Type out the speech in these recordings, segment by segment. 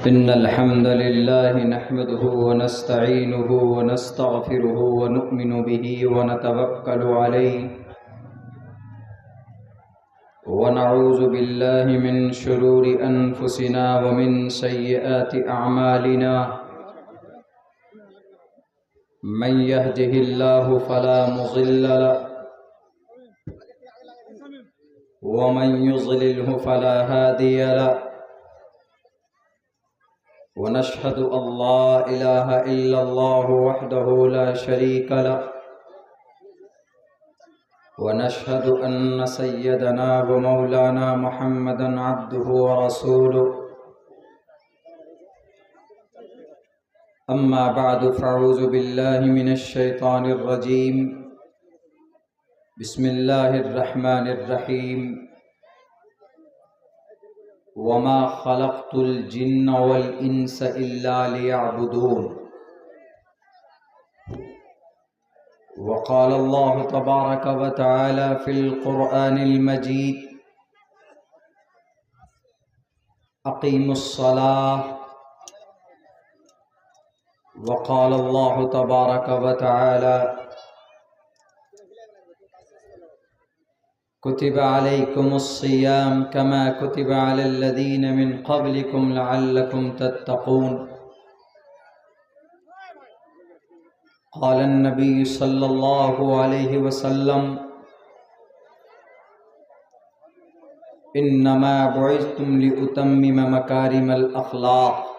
إن الحمد لله نحمده ونستعينه ونستغفره ونؤمن به ونتوكل عليه ونعوذ بالله من شرور أنفسنا ومن سيئات أعمالنا من يهده الله فلا مضل له ومن يضلله فلا هادي له ونشهد أن لا إله إلا الله وحده لا شريك له ونشهد أن سيدنا ومولانا محمدا عبده ورسوله أما بعد فأعوذ بالله من الشيطان الرجيم بسم الله الرحمن الرحيم وما خلقت الجن والإنس إلا ليعبدون وقال الله تبارك وتعالى في القرآن المجيد أقيموا الصلاة وقال الله تبارك وتعالى كتب عليكم الصيام كما كتب على الذين من قبلكم لعلكم تتقون قال النبي صلى الله عليه وسلم إنما بعثتم لأتمم مكارم الأخلاق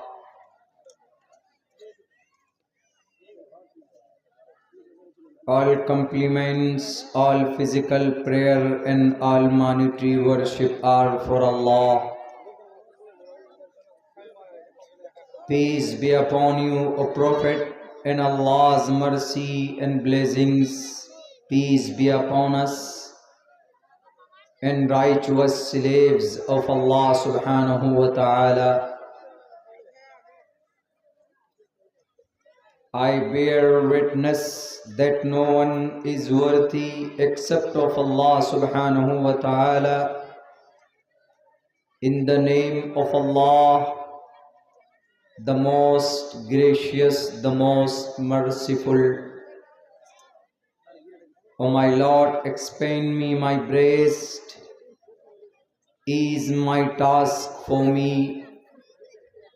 All compliments, all physical prayer and all monetary worship are for Allah. Peace be upon you, O Prophet, and Allah's mercy and blessings. Peace be upon us and righteous slaves of Allah subhanahu wa ta'ala. I bear witness that no one is worthy except of Allah subhanahu wa ta'ala. In the name of Allah, the most gracious, the most merciful. O my Lord, expand me my breast, ease my task for me.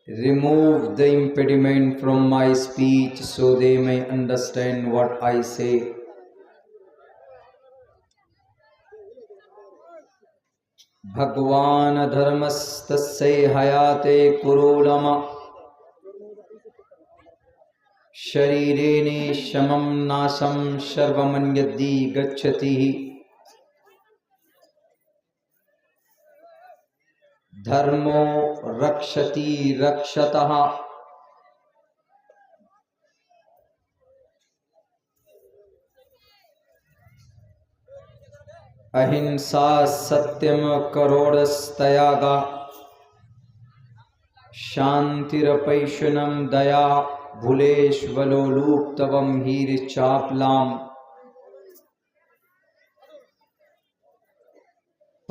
Remove the impediment from my speech so they may understand what I say. Bhagwan dharmastasya hayate kurulama sharirene shamam nasham sharvaman yaddi gacchati dharmo rakshati rakshataha ahimsa satyam karodastyaga shantirapaisunam daya bhuleshvaloluptavam hirichaplam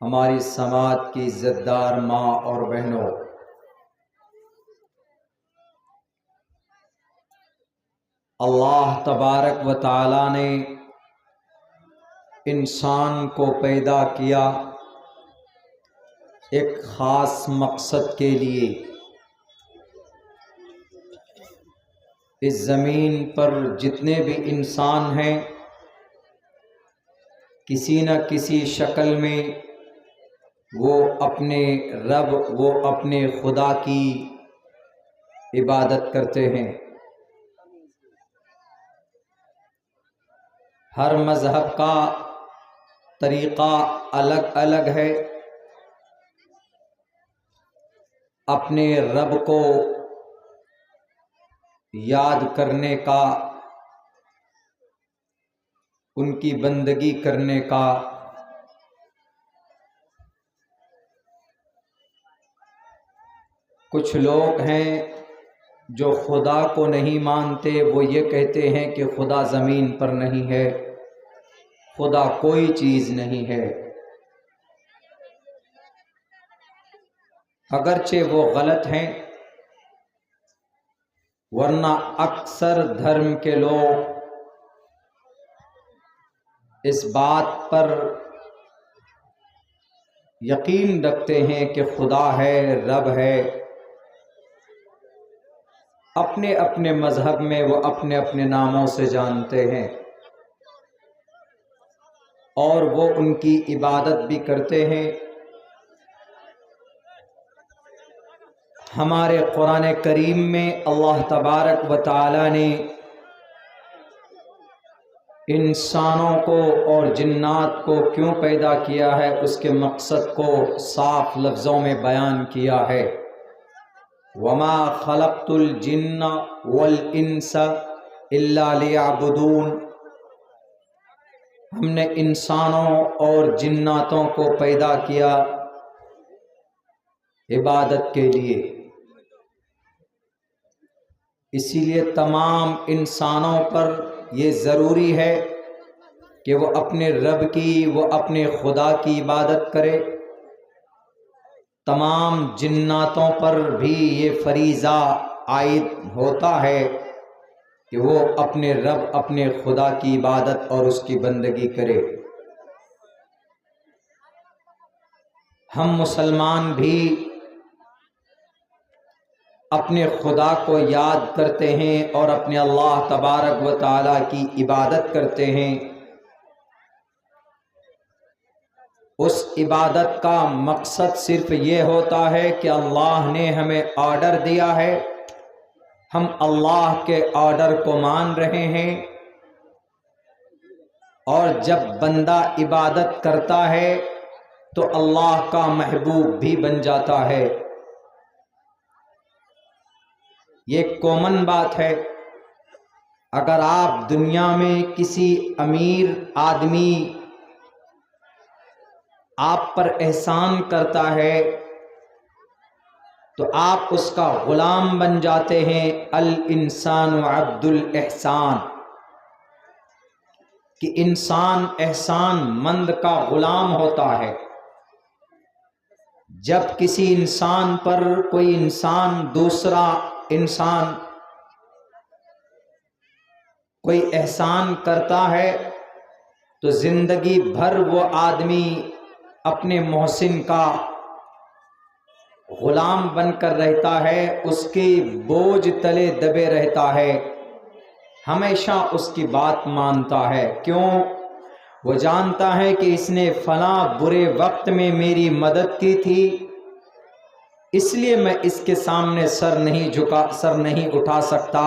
ہماری سماج کی عزت دار ماں اور بہنوں، اللہ تبارک و تعالی نے انسان کو پیدا کیا ایک خاص مقصد کے لیے۔ اس زمین پر جتنے بھی انسان ہیں، کسی نہ کسی شکل میں وہ اپنے رب، وہ اپنے خدا کی عبادت کرتے ہیں۔ ہر مذہب کا طریقہ الگ الگ ہے اپنے رب کو یاد کرنے کا، ان کی بندگی کرنے کا۔ کچھ لوگ ہیں جو خدا کو نہیں مانتے، وہ یہ کہتے ہیں کہ خدا زمین پر نہیں ہے، خدا کوئی چیز نہیں ہے۔ اگرچہ وہ غلط ہیں، ورنہ اکثر دھرم کے لوگ اس بات پر یقین رکھتے ہیں کہ خدا ہے، رب ہے۔ اپنے اپنے مذہب میں وہ اپنے اپنے ناموں سے جانتے ہیں، اور وہ ان کی عبادت بھی کرتے ہیں۔ ہمارے قرآن کریم میں اللہ تبارک و تعالی نے انسانوں کو اور جنات کو کیوں پیدا کیا ہے، اس کے مقصد کو صاف لفظوں میں بیان کیا ہے۔ وَمَا خَلَقْتُ الْجِنَّ وَالْإِنسَ إِلَّا لِيَعْبُدُونَ، ہم نے انسانوں اور جناتوں کو پیدا کیا عبادت کے لیے۔ اسی لیے تمام انسانوں پر یہ ضروری ہے کہ وہ اپنے رب کی، وہ اپنے خدا کی عبادت کرے۔ تمام جناتوں پر بھی یہ فریضہ عائد ہوتا ہے کہ وہ اپنے رب، اپنے خدا کی عبادت اور اس کی بندگی کرے۔ ہم مسلمان بھی اپنے خدا کو یاد کرتے ہیں اور اپنے اللہ تبارک و تعالی کی عبادت کرتے ہیں۔ اس عبادت کا مقصد صرف یہ ہوتا ہے کہ اللہ نے ہمیں آرڈر دیا ہے، ہم اللہ کے آرڈر کو مان رہے ہیں، اور جب بندہ عبادت کرتا ہے تو اللہ کا محبوب بھی بن جاتا ہے۔ یہ کامن بات ہے۔ اگر آپ دنیا میں کسی امیر آدمی آپ پر احسان کرتا ہے تو آپ اس کا غلام بن جاتے ہیں۔ الانسان عبد الاحسان، کہ انسان احسان مند کا غلام ہوتا ہے۔ جب کسی انسان پر کوئی انسان، دوسرا انسان کوئی احسان کرتا ہے تو زندگی بھر وہ آدمی اپنے محسن کا غلام بن کر رہتا ہے، اس کے بوجھ تلے دبے رہتا ہے، ہمیشہ اس کی بات مانتا ہے۔ کیوں؟ وہ جانتا ہے کہ اس نے فلاں برے وقت میں میری مدد کی تھی، اس لیے میں اس کے سامنے سر نہیں اٹھا سکتا،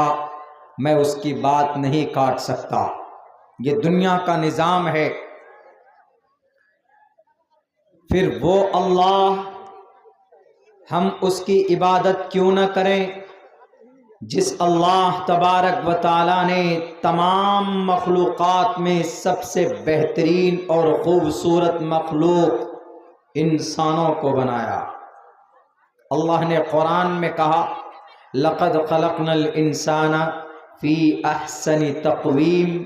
میں اس کی بات نہیں کاٹ سکتا۔ یہ دنیا کا نظام ہے۔ پھر وہ اللہ، ہم اس کی عبادت کیوں نہ کریں جس اللہ تبارک و تعالی نے تمام مخلوقات میں سب سے بہترین اور خوبصورت مخلوق انسانوں کو بنایا۔ اللہ نے قرآن میں کہا لَقَدْ خَلَقْنَا الْإِنسَانَ فِي أَحْسَنِ تَقْوِيمٍ،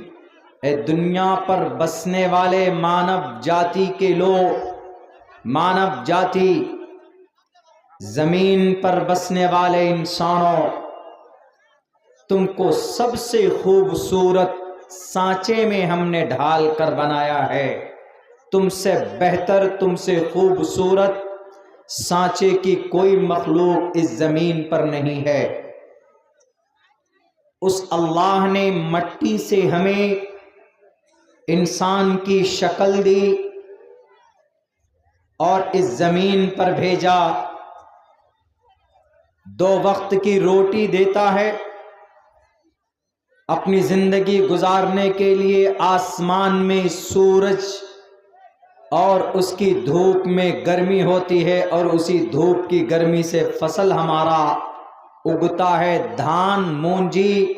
اے دنیا پر بسنے والے مانو جاتی کے لوگ، مانو جاتی، زمین پر بسنے والے انسانوں، تم کو سب سے خوبصورت سانچے میں ہم نے ڈھال کر بنایا ہے۔ تم سے بہتر، تم سے خوبصورت سانچے کی کوئی مخلوق اس زمین پر نہیں ہے۔ اس اللہ نے مٹی سے ہمیں انسان کی شکل دی اور اس زمین پر بھیجا، 2 وقت کی روٹی دیتا ہے، اپنی زندگی گزارنے کے لیے آسمان میں سورج اور اس کی دھوپ میں گرمی ہوتی ہے، اور اسی دھوپ کی گرمی سے فصل ہمارا اگتا ہے، دھان، مونجی،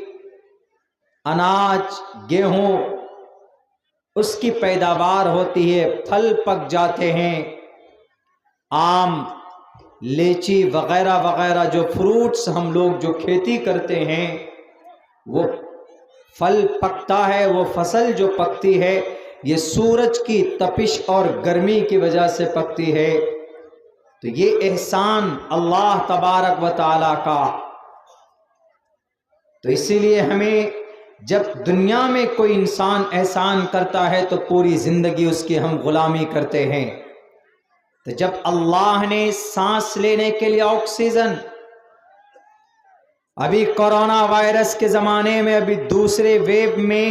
اناج، گیہوں، اس کی پیداوار ہوتی ہے، پھل پک جاتے ہیں، آم، لیچی وغیرہ وغیرہ جو فروٹس ہم لوگ جو کھیتی کرتے ہیں، وہ پھل پکتا ہے، وہ فصل جو پکتی ہے یہ سورج کی تپش اور گرمی کی وجہ سے پکتی ہے۔ تو یہ احسان اللہ تبارک و تعالی کا۔ تو اسی لیے ہمیں جب دنیا میں کوئی انسان احسان کرتا ہے تو پوری زندگی اس کی ہم غلامی کرتے ہیں۔ تو جب اللہ نے سانس لینے کے لیے آکسیجن، ابھی کورونا وائرس کے زمانے میں، ابھی دوسرے ویو میں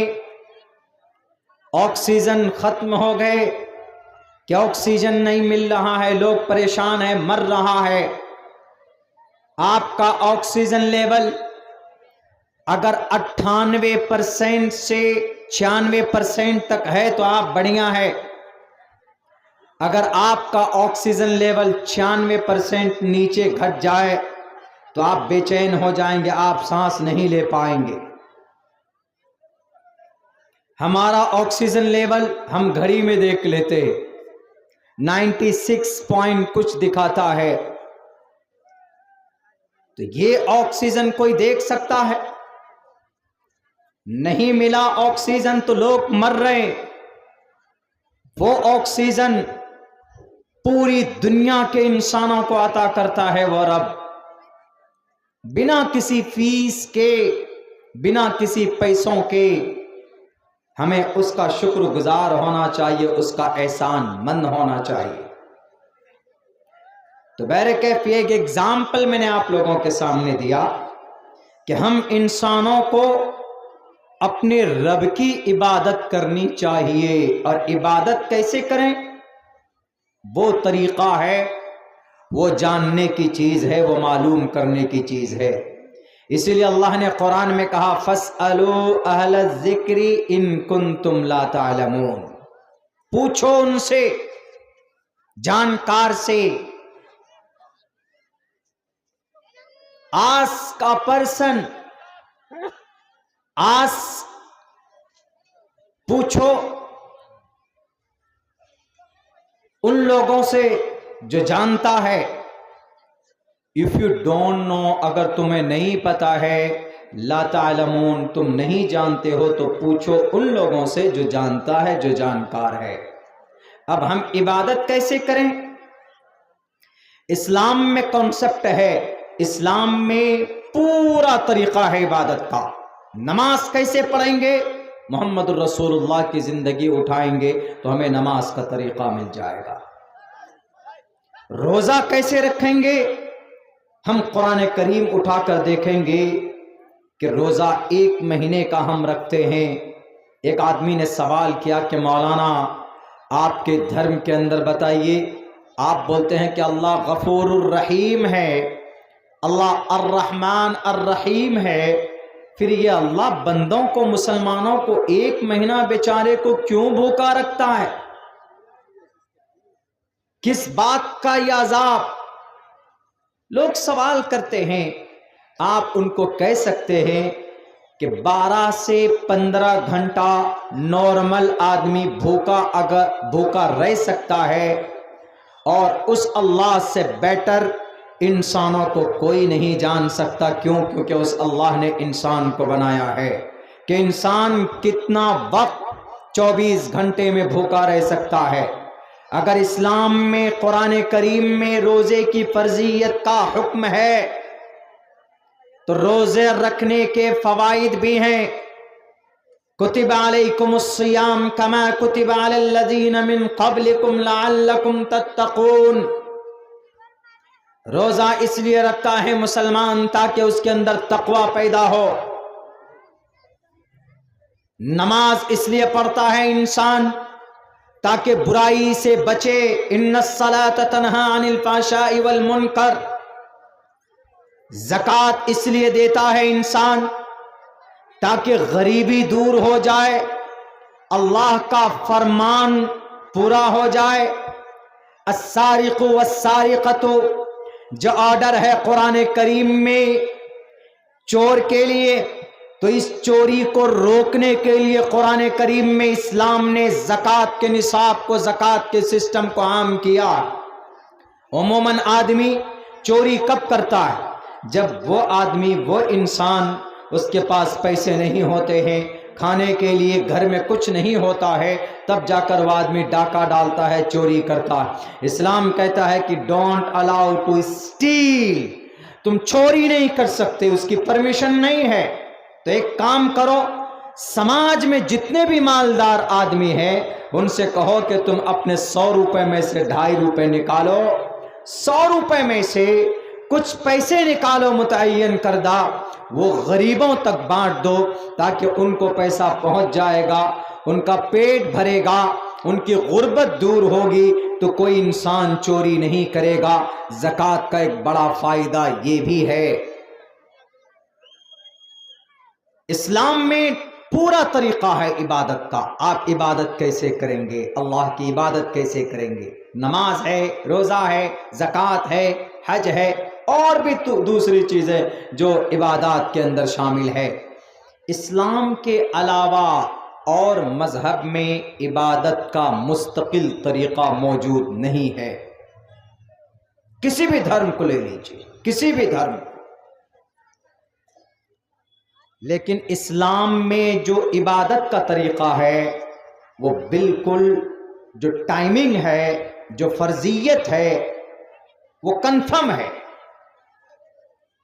آکسیجن ختم ہو گئے کہ آکسیجن نہیں مل رہا ہے، لوگ پریشان ہیں، مر رہا ہے۔ آپ کا آکسیجن لیول اگر 98% سے 96% تک ہے تو آپ بڑھیا ہے۔ اگر آپ کا آکسیجن لیول 96% نیچے گھٹ جائے تو آپ بے چین ہو جائیں گے، آپ سانس نہیں لے پائیں گے۔ ہمارا آکسیجن لیول ہم گھڑی میں دیکھ لیتے 96 پوائنٹ کچھ دکھاتا ہے۔ تو یہ آکسیجن کوئی دیکھ سکتا ہے؟ نہیں ملا آکسیجن تو لوگ مر رہے۔ وہ آکسیجن پوری دنیا کے انسانوں کو عطا کرتا ہے وہ رب، بنا کسی فیس کے، بنا کسی پیسوں کے۔ ہمیں اس کا شکر گزار ہونا چاہیے، اس کا احسان مند ہونا چاہیے۔ تو بہرکیف یہ ایک ایگزامپل میں نے آپ لوگوں کے سامنے دیا کہ ہم انسانوں کو اپنے رب کی عبادت کرنی چاہیے، اور عبادت کیسے کریں؟ وہ طریقہ ہے، وہ جاننے کی چیز ہے، وہ معلوم کرنے کی چیز ہے۔ اسی لیے اللہ نے قرآن میں کہا فَاسْأَلُوا أَهْلَ الذِّكْرِ إِن كُنتُمْ لَا تَعْلَمُونَ، پوچھو ان سے، جانکار سے۔ Ask a person، پوچھو ان لوگوں سے جو جانتا ہے۔ If you don't know، اگر تمہیں نہیں پتا ہے، لا تعلمون، تم نہیں جانتے ہو، تو پوچھو ان لوگوں سے جو جانتا ہے، جو جانکار ہے۔ اب ہم عبادت کیسے کریں؟ اسلام میں کانسیپٹ ہے، اسلام میں پورا طریقہ ہے عبادت کا۔ نماز کیسے پڑھیں گے؟ محمد الرسول اللہ کی زندگی اٹھائیں گے تو ہمیں نماز کا طریقہ مل جائے گا۔ روزہ کیسے رکھیں گے؟ ہم قرآن کریم اٹھا کر دیکھیں گے کہ روزہ 1 مہینے کا ہم رکھتے ہیں۔ ایک آدمی نے سوال کیا کہ مولانا آپ کے دھرم کے اندر بتائیے، آپ بولتے ہیں کہ اللہ غفور الرحیم ہے، اللہ الرحمن الرحیم ہے، پھر یہ اللہ بندوں کو، مسلمانوں کو 1 مہینہ بیچارے کو کیوں بھوکا رکھتا ہے؟ کس بات کا یہ عذاب؟ لوگ سوال کرتے ہیں۔ آپ ان کو کہہ سکتے ہیں کہ 12 سے 15 گھنٹہ نارمل آدمی بھوکا رہ سکتا ہے، اور اس اللہ سے بیٹر انسانوں کو کوئی نہیں جان سکتا۔ کیوں؟ کیونکہ اس اللہ نے انسان کو بنایا ہے کہ انسان کتنا وقت 24 گھنٹے میں بھوکا رہ سکتا ہے۔ اگر اسلام میں قرآن کریم میں روزے کی فرضیت کا حکم ہے تو روزے رکھنے کے فوائد بھی ہیں. کتب علیکم الصیام کما کتب علی الذین من قبلکم لعلکم تتقون. روزہ اس لیے رکھتا ہے مسلمان تاکہ اس کے اندر تقوی پیدا ہو. نماز اس لیے پڑھتا ہے انسان تاکہ برائی سے بچے. ان الصلاۃ تنہی عن الفحشاء والمنکر. زکوٰۃ اس لیے دیتا ہے انسان تاکہ غریبی دور ہو جائے، اللہ کا فرمان پورا ہو جائے. السارق والسارقۃ، جو آرڈر ہے قرآن کریم میں چور کے لیے، تو اس چوری کو روکنے کے لیے قرآن کریم میں اسلام نے زکوٰۃ کے نصاب کو، زکوٰۃ کے سسٹم کو عام کیا. عموماً آدمی چوری کب کرتا ہے؟ جب وہ آدمی، وہ انسان، اس کے پاس پیسے نہیں ہوتے ہیں، کھانے کے لیے گھر میں کچھ نہیں ہوتا ہے، تب جا کر وہ آدمی ڈاکہ ڈالتا ہے، چوری کرتا ہے. اسلام کہتا ہے کہ ڈونٹ الاؤ ٹو اسٹیل. تم چوری نہیں کر سکتے، اس کی پرمیشن نہیں ہے. تو ایک کام کرو، سماج میں جتنے بھی مالدار آدمی ہیں ان سے کہو کہ تم اپنے 100 روپے میں سے 2.5 روپے نکالو، 100 روپے میں سے کچھ پیسے نکالو متعین کردہ، وہ غریبوں تک بانٹ دو تاکہ ان کو پیسہ پہنچ جائے گا، ان کا پیٹ بھرے گا، ان کی غربت دور ہوگی تو کوئی انسان چوری نہیں کرے گا. زکوٰۃ کا ایک بڑا فائدہ یہ بھی ہے. اسلام میں پورا طریقہ ہے عبادت کا. آپ عبادت کیسے کریں گے، اللہ کی عبادت کیسے کریں گے. نماز ہے، روزہ ہے، زکوٰۃ ہے، حج ہے، اور بھی دوسری چیزیں جو عبادات کے اندر شامل ہے. اسلام کے علاوہ اور مذہب میں عبادت کا مستقل طریقہ موجود نہیں ہے. کسی بھی دھرم کو لے لیجیے، کسی بھی دھرم کو. لیکن اسلام میں جو عبادت کا طریقہ ہے وہ بالکل، جو ٹائمنگ ہے، جو فرضیت ہے، وہ کنفرم ہے.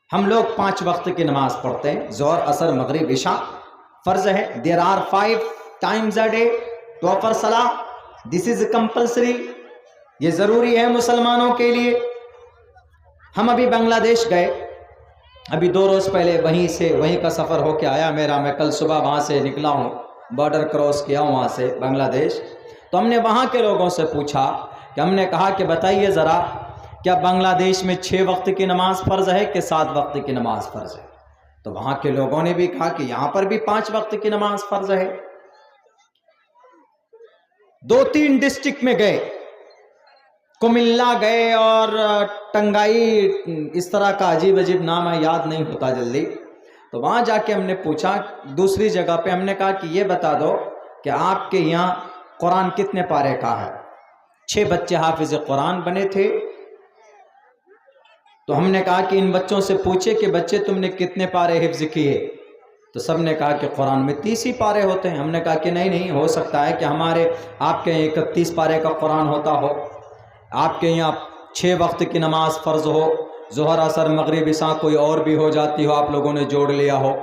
ہم لوگ 5 وقت کی نماز پڑھتے ہیں، ظہر، عصر، مغرب، عشاء فرض ہے. There are 5 times a day to offer salah. This is compulsory. یہ ضروری ہے مسلمانوں کے لیے. ہم ابھی بنگلہ دیش گئے، ابھی 2 روز پہلے وہیں کا سفر ہو کے آیا میرا. میں کل صبح وہاں سے نکلا ہوں، بارڈر کراس کیا ہوں وہاں سے بنگلہ دیش. تو ہم نے وہاں کے لوگوں سے پوچھا کہ ہم نے کہا کہ بتائیے ذرا، کیا بنگلہ دیش میں 6 وقت کی نماز فرض ہے کہ 7 وقت کی نماز فرض ہے؟ تو وہاں کے لوگوں نے بھی کہا کہ یہاں پر بھی 5 وقت کی نماز فرض ہے. 2-3 ڈسٹرکٹ میں گئے، کملا گئے اور ٹنگائی، اس طرح کا عجیب نام ہے، یاد نہیں ہوتا جلدی. تو وہاں جا کے ہم نے پوچھا، دوسری جگہ پہ ہم نے کہا کہ یہ بتا دو کہ آپ کے یہاں قرآن کتنے پارے کا ہے؟ 6 بچے حافظ قرآن بنے تھے. تو ہم نے کہا کہ ان بچوں سے پوچھے کہ بچے تم نے کتنے پارے حفظ کیے؟ تو سب نے کہا کہ قرآن میں 30 ہی پارے ہوتے ہیں. ہم نے کہا کہ نہیں، ہو سکتا ہے کہ آپ کے 31 پارے کا قرآن ہوتا ہو، آپ کے یہاں 6 وقت کی نماز فرض ہو، ظہر، عصر، مغرب، عشاء کوئی اور بھی ہو جاتی ہو، آپ لوگوں نے جوڑ لیا ہو.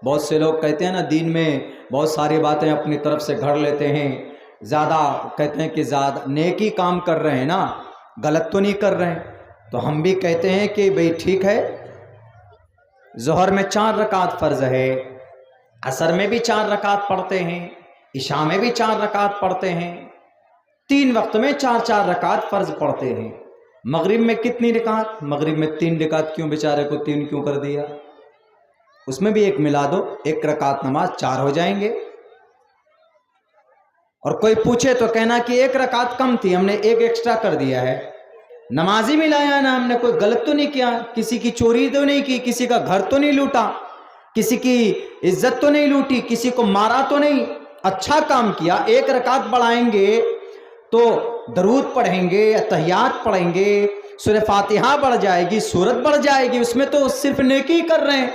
بہت سے لوگ کہتے ہیں نا، دین میں بہت ساری باتیں اپنی طرف سے گھڑ لیتے ہیں، زیادہ کہتے ہیں کہ زیادہ نیکی کام کر رہے ہیں نا، غلط تو نہیں کر رہے ہیں. تو ہم بھی کہتے ہیں کہ بھئی ٹھیک ہے، ظہر میں 4 رکعت فرض ہے، عصر میں بھی 4 رکعت پڑھتے ہیں، عشاء میں بھی 4 رکعت پڑھتے ہیں، 3 وقت میں 4 رکعت فرض پڑھتے ہیں. مغرب میں کتنی رکعت؟ مغرب میں 3 رکعت. کیوں بیچارے کو 3 کیوں کر دیا؟ اس میں بھی 1 ملا دو، 1 رکعت نماز 4 ہو جائیں گے. اور کوئی پوچھے تو کہنا کہ 1 رکعت کم تھی، ہم نے 1 ایکسٹرا کر دیا ہے. نماز ہی ملایا نا، ہم نے کوئی غلط تو نہیں کیا، کسی کی چوری تو نہیں کی، کسی کا گھر تو نہیں لوٹا، کسی کی عزت تو نہیں لوٹی، کسی کو مارا تو نہیں، اچھا کام کیا. 1 رکعت بڑھائیں گے تو درود پڑھیں گے، اتحیات پڑھیں گے، سورہ فاتحہ بڑھ جائے گی، سورت بڑھ جائے گی، اس میں تو صرف نیکی کر رہے ہیں.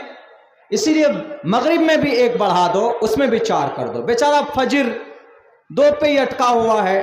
اسی لیے مغرب میں بھی 1 بڑھا دو، اس میں بھی 4 کر دو. بیچارہ فجر 2 پہ ہی اٹکا ہوا ہے،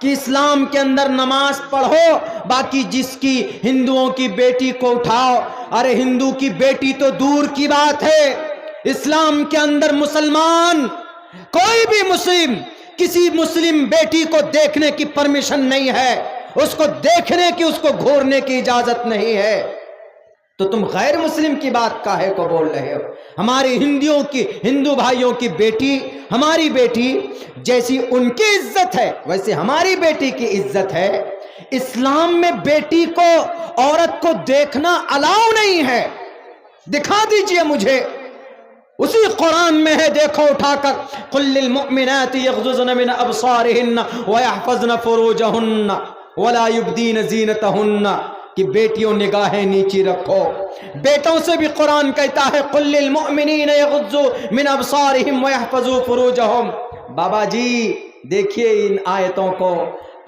کہ اسلام کے اندر نماز پڑھو، باقی جس کی ہندوؤں کی بیٹی کو اٹھاؤ. ارے ہندو کی بیٹی تو دور کی بات ہے، اسلام کے اندر مسلمان کوئی بھی مسلم کسی مسلم بیٹی کو دیکھنے کی پرمیشن نہیں ہے، اس کو دیکھنے کی، اس کو گھورنے کی اجازت نہیں ہے. تو تم غیر مسلم کی بات کاہے کو بول رہے ہو؟ ہماری ہندو بھائیوں کی بیٹی، ہماری بیٹی جیسی ان کی عزت ہے ویسے ہماری بیٹی کی عزت ہے. اسلام میں بیٹی کو، عورت کو دیکھنا الاؤ نہیں ہے. دکھا دیجئے مجھے، اسی قرآن میں ہے، دیکھو اٹھا کر، قل للمؤمنات یغضضن من ابصارہن ویحفظن فروجہن ولا یبدین زینتہن، کہ بیٹیوں نگاہیں نیچی رکھو. بیٹوں سے بھی قرآن کہتا ہے قل للمؤمنین یغضوا من ابصارہم ویحفظوا فروجہم. بابا جی دیکھیے ان آیتوں کو،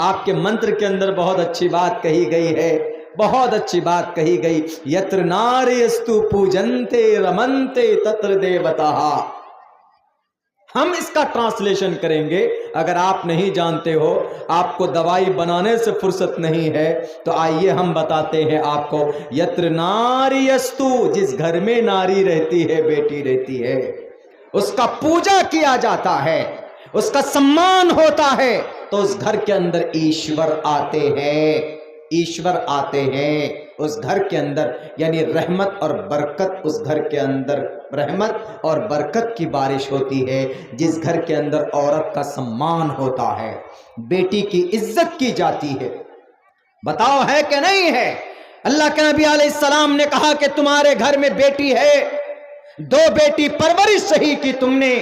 آپ کے منتر کے اندر بہت اچھی بات کہی گئی ہے، بہت اچھی بات کہی گئی. یتر ناریستو پوجنتے رمنتے تتر دیوتاہ. ہم اس کا ٹرانسلیشن کریں گے. اگر آپ نہیں جانتے ہو، آپ کو دوائی بنانے سے فرصت نہیں ہے، تو آئیے ہم بتاتے ہیں آپ کو. یتر ناریستو، جس گھر میں ناری رہتی ہے، بیٹی رہتی ہے، اس کا پوجا کیا جاتا ہے، اس کا سمان ہوتا ہے، تو اس گھر کے اندر ایشور آتے ہیں، ایشور آتے ہیں اس گھر کے اندر. یعنی رحمت اور برکت اس گھر کے اندر، رحمت اور برکت کی بارش ہوتی ہے جس گھر کے اندر عورت کا سمان ہوتا ہے، بیٹی کی عزت کی جاتی ہے. بتاؤ ہے کہ نہیں ہے؟ اللہ کے نبی علیہ السلام نے کہا کہ تمہارے گھر میں بیٹی ہے، 2 بیٹی پرورش صحیح کی تم نے،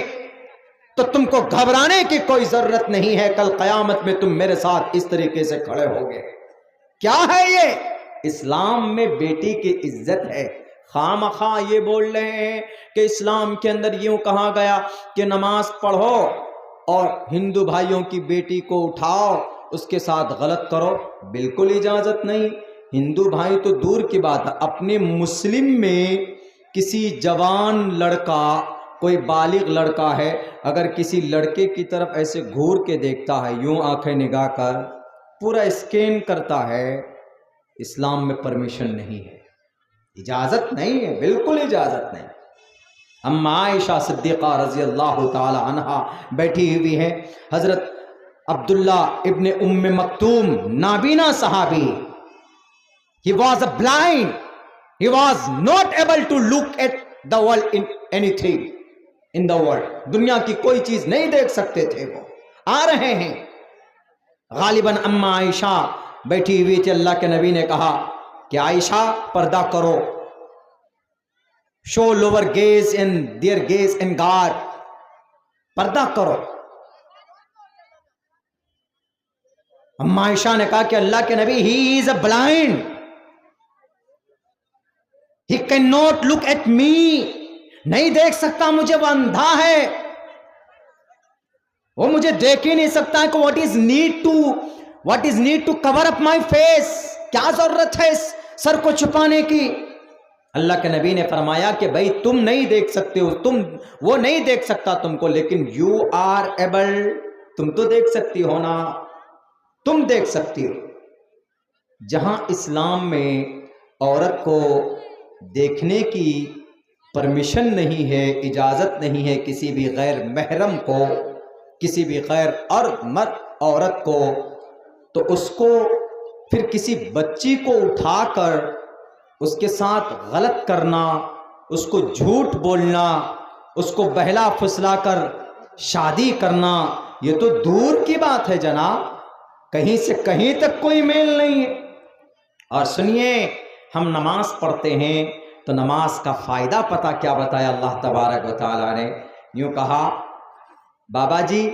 تو تم کو گھبرانے کی کوئی ضرورت نہیں ہے. کل قیامت میں تم میرے ساتھ اس طریقے سے کھڑے ہوگے. کیا ہے یہ؟ اسلام میں بیٹی کی عزت ہے. خواہ مخواہ یہ بول رہے ہیں کہ اسلام کے اندر یوں کہا گیا کہ نماز پڑھو اور ہندو بھائیوں کی بیٹی کو اٹھاؤ، اس کے ساتھ غلط کرو. بالکل اجازت نہیں. ہندو بھائی تو دور کی بات ہے، اپنے مسلم میں کسی جوان لڑکا، کوئی بالغ لڑکا ہے، اگر کسی لڑکے کی طرف ایسے گھور کے دیکھتا ہے، یوں آنکھیں نگاہ کر پورا اسکین کرتا ہے، اسلام میں پرمیشن نہیں ہے، اجازت نہیں ہے، بالکل اجازت نہیں. اما عائشہ صدیقہ رضی اللہ تعالی عنہا بیٹھی ہوئی ہیں. حضرت عبداللہ ابن ام مکتوم نابینا صحابی، he was a blind, he was not able to look at the world in anything in the world. دنیا کی کوئی چیز نہیں دیکھ سکتے تھے. وہ آ رہے ہیں، غالباً اما عائشہ بیٹھی ہوئی تھی. اللہ کے نبی نے کہا کہ عائشہ پردہ کرو، show lower gaze and their gaze in God، پردہ کرو. اما عائشہ نے کہا کہ اللہ کے نبی he is a blind, he cannot look at me، نہیں دیکھ سکتا مجھے، وہ اندھا ہے، وہ مجھے دیکھ ہی نہیں سکتا ہے. کہ what is need to cover up my face، کیا ضرورت ہے اس سر کو چھپانے کی؟ اللہ کے نبی نے فرمایا کہ بھائی تم نہیں دیکھ سکتے ہو، وہ نہیں دیکھ سکتا تم کو، لیکن you are able، تم تو دیکھ سکتی ہو نا، تم دیکھ سکتی ہو. جہاں اسلام میں عورت کو دیکھنے کی پرمیشن نہیں ہے، اجازت نہیں ہے کسی بھی غیر محرم کو، کسی بھی غیر مرد عورت کو، تو اس کو پھر کسی بچی کو اٹھا کر اس کے ساتھ غلط کرنا، اس کو جھوٹ بولنا، اس کو بہلا پھسلا کر شادی کرنا، یہ تو دور کی بات ہے جناب، کہیں سے کہیں تک کوئی میل نہیں ہے. اور سنیے، ہم نماز پڑھتے ہیں تو نماز کا فائدہ پتہ کیا بتایا اللہ تبارک و تعالیٰ نے؟ یوں کہا، بابا جی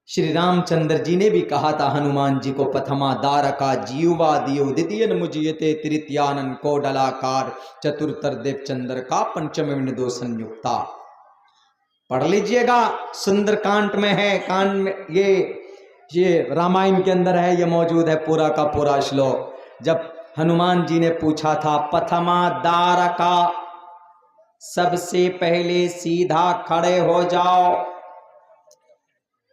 شری رام چندر جی نے بھی کہا تھا ہنومان جی کو، پتھما دارکا جیوا دیو ددین مجیتے تریتیانن کو ڈلاکار چترتر دیو چندر کا پنچم دو سنیکتا. پڑھ لیجئے گا، سندر کانٹ میں ہے، کانٹ میں یہ رامائن کے اندر ہے، یہ موجود ہے پورا کا پورا شلوک. جب ہنومان جی نے پوچھا تھا پتھما دارکا، سب سے پہلے سیدھا کھڑے ہو جاؤ،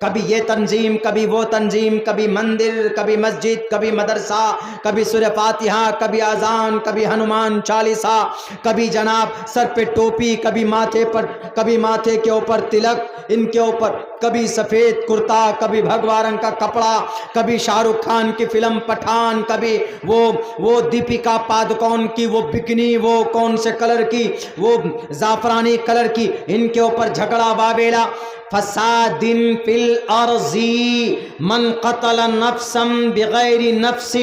کبھی یہ تنظیم، کبھی وہ تنظیم، کبھی مندر، کبھی مسجد، کبھی مدرسہ، کبھی سورہ فاتحہ، کبھی اذان، کبھی ہنومان چالیسا، کبھی جناب سر پہ ٹوپی، کبھی ماتھے کے اوپر تلک، ان کے اوپر کبھی سفید کرتا، کبھی بھگوا رنگ کا کپڑا، کبھی شاہ رخ خان کی فلم پٹھان، کبھی وہ دیپیکا پادکون کی وہ بکنی، وہ کون سے کلر کی، وہ زعفرانی کلر کی، ان کے اوپر جھگڑا واویلا۔ فساد فی الارض من قتل نفسا بغیر نفس،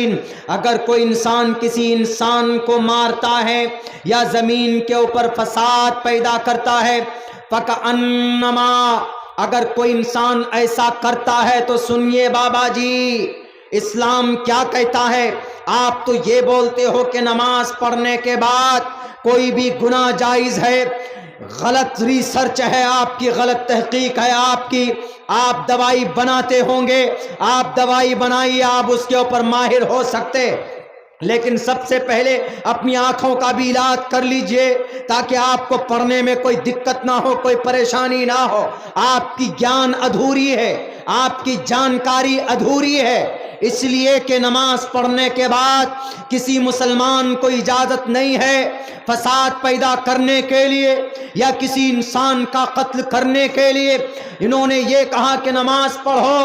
اگر کوئی انسان کسی انسان کو مارتا ہے یا زمین کے اوپر فساد پیدا کرتا ہے، فکأنما، اگر کوئی انسان ایسا کرتا ہے تو سنیے بابا جی اسلام کیا کہتا ہے۔ آپ تو یہ بولتے ہو کہ نماز پڑھنے کے بعد کوئی بھی گناہ جائز ہے، غلط ریسرچ ہے آپ کی، غلط تحقیق ہے آپ کی، آپ دوائی بناتے ہوں گے، آپ دوائی بنائیے، آپ اس کے اوپر ماہر ہو سکتے، لیکن سب سے پہلے اپنی آنکھوں کا بھی علاج کر لیجئے تاکہ آپ کو پڑھنے میں کوئی دقت نہ ہو، کوئی پریشانی نہ ہو۔ آپ کی گیان ادھوری ہے، آپ کی جانکاری ادھوری ہے، اس لیے کہ نماز پڑھنے کے بعد کسی مسلمان کو اجازت نہیں ہے فساد پیدا کرنے کے لیے یا کسی انسان کا قتل کرنے کے لیے۔ انہوں نے یہ کہا کہ نماز پڑھو،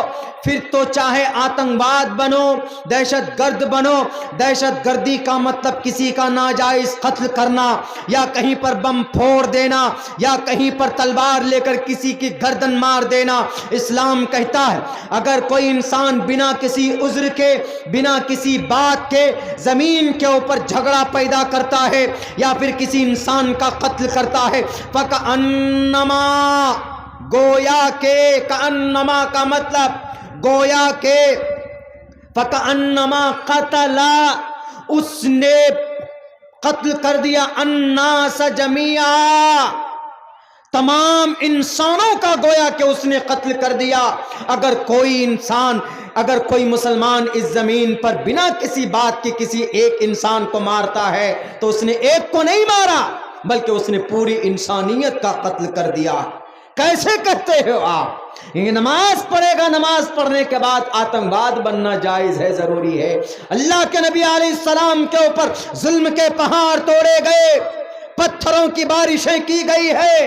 پھر تو چاہے آتنکواد بنو، دہشت گرد بنو۔ دہشت گردی کا مطلب کسی کا ناجائز قتل کرنا یا کہیں پر بم پھوڑ دینا یا کہیں پر تلوار لے کر کسی کی گردن مار دینا۔ اسلام کہتا ہے اگر کوئی انسان بنا کسی عذر کے، بنا کسی بات کے زمین کے اوپر جھگڑا پیدا کرتا ہے یا پھر کسی انسان کا قتل کرتا ہے، فَكَأَنَّمَا، گویا کے، کأنما کا مطلب گویا کے، فَكَأَنَّمَا قَتَلَ، اس نے قتل کر دیا، النَّاسَ جَمِيعًا، تمام انسانوں کا گویا کہ اس نے قتل کر دیا۔ اگر کوئی انسان، اگر کوئی مسلمان اس زمین پر بنا کسی بات کے کسی ایک انسان کو مارتا ہے تو اس نے ایک کو نہیں مارا بلکہ اس نے پوری انسانیت کا قتل کر دیا۔ کیسے کہتے ہو آپ یہ نماز پڑھے گا، نماز پڑھنے کے بعد آتنکواد بننا جائز ہے، ضروری ہے؟ اللہ کے نبی علیہ السلام کے اوپر ظلم کے پہاڑ توڑے گئے، پتھروں کی بارشیں کی گئی ہے۔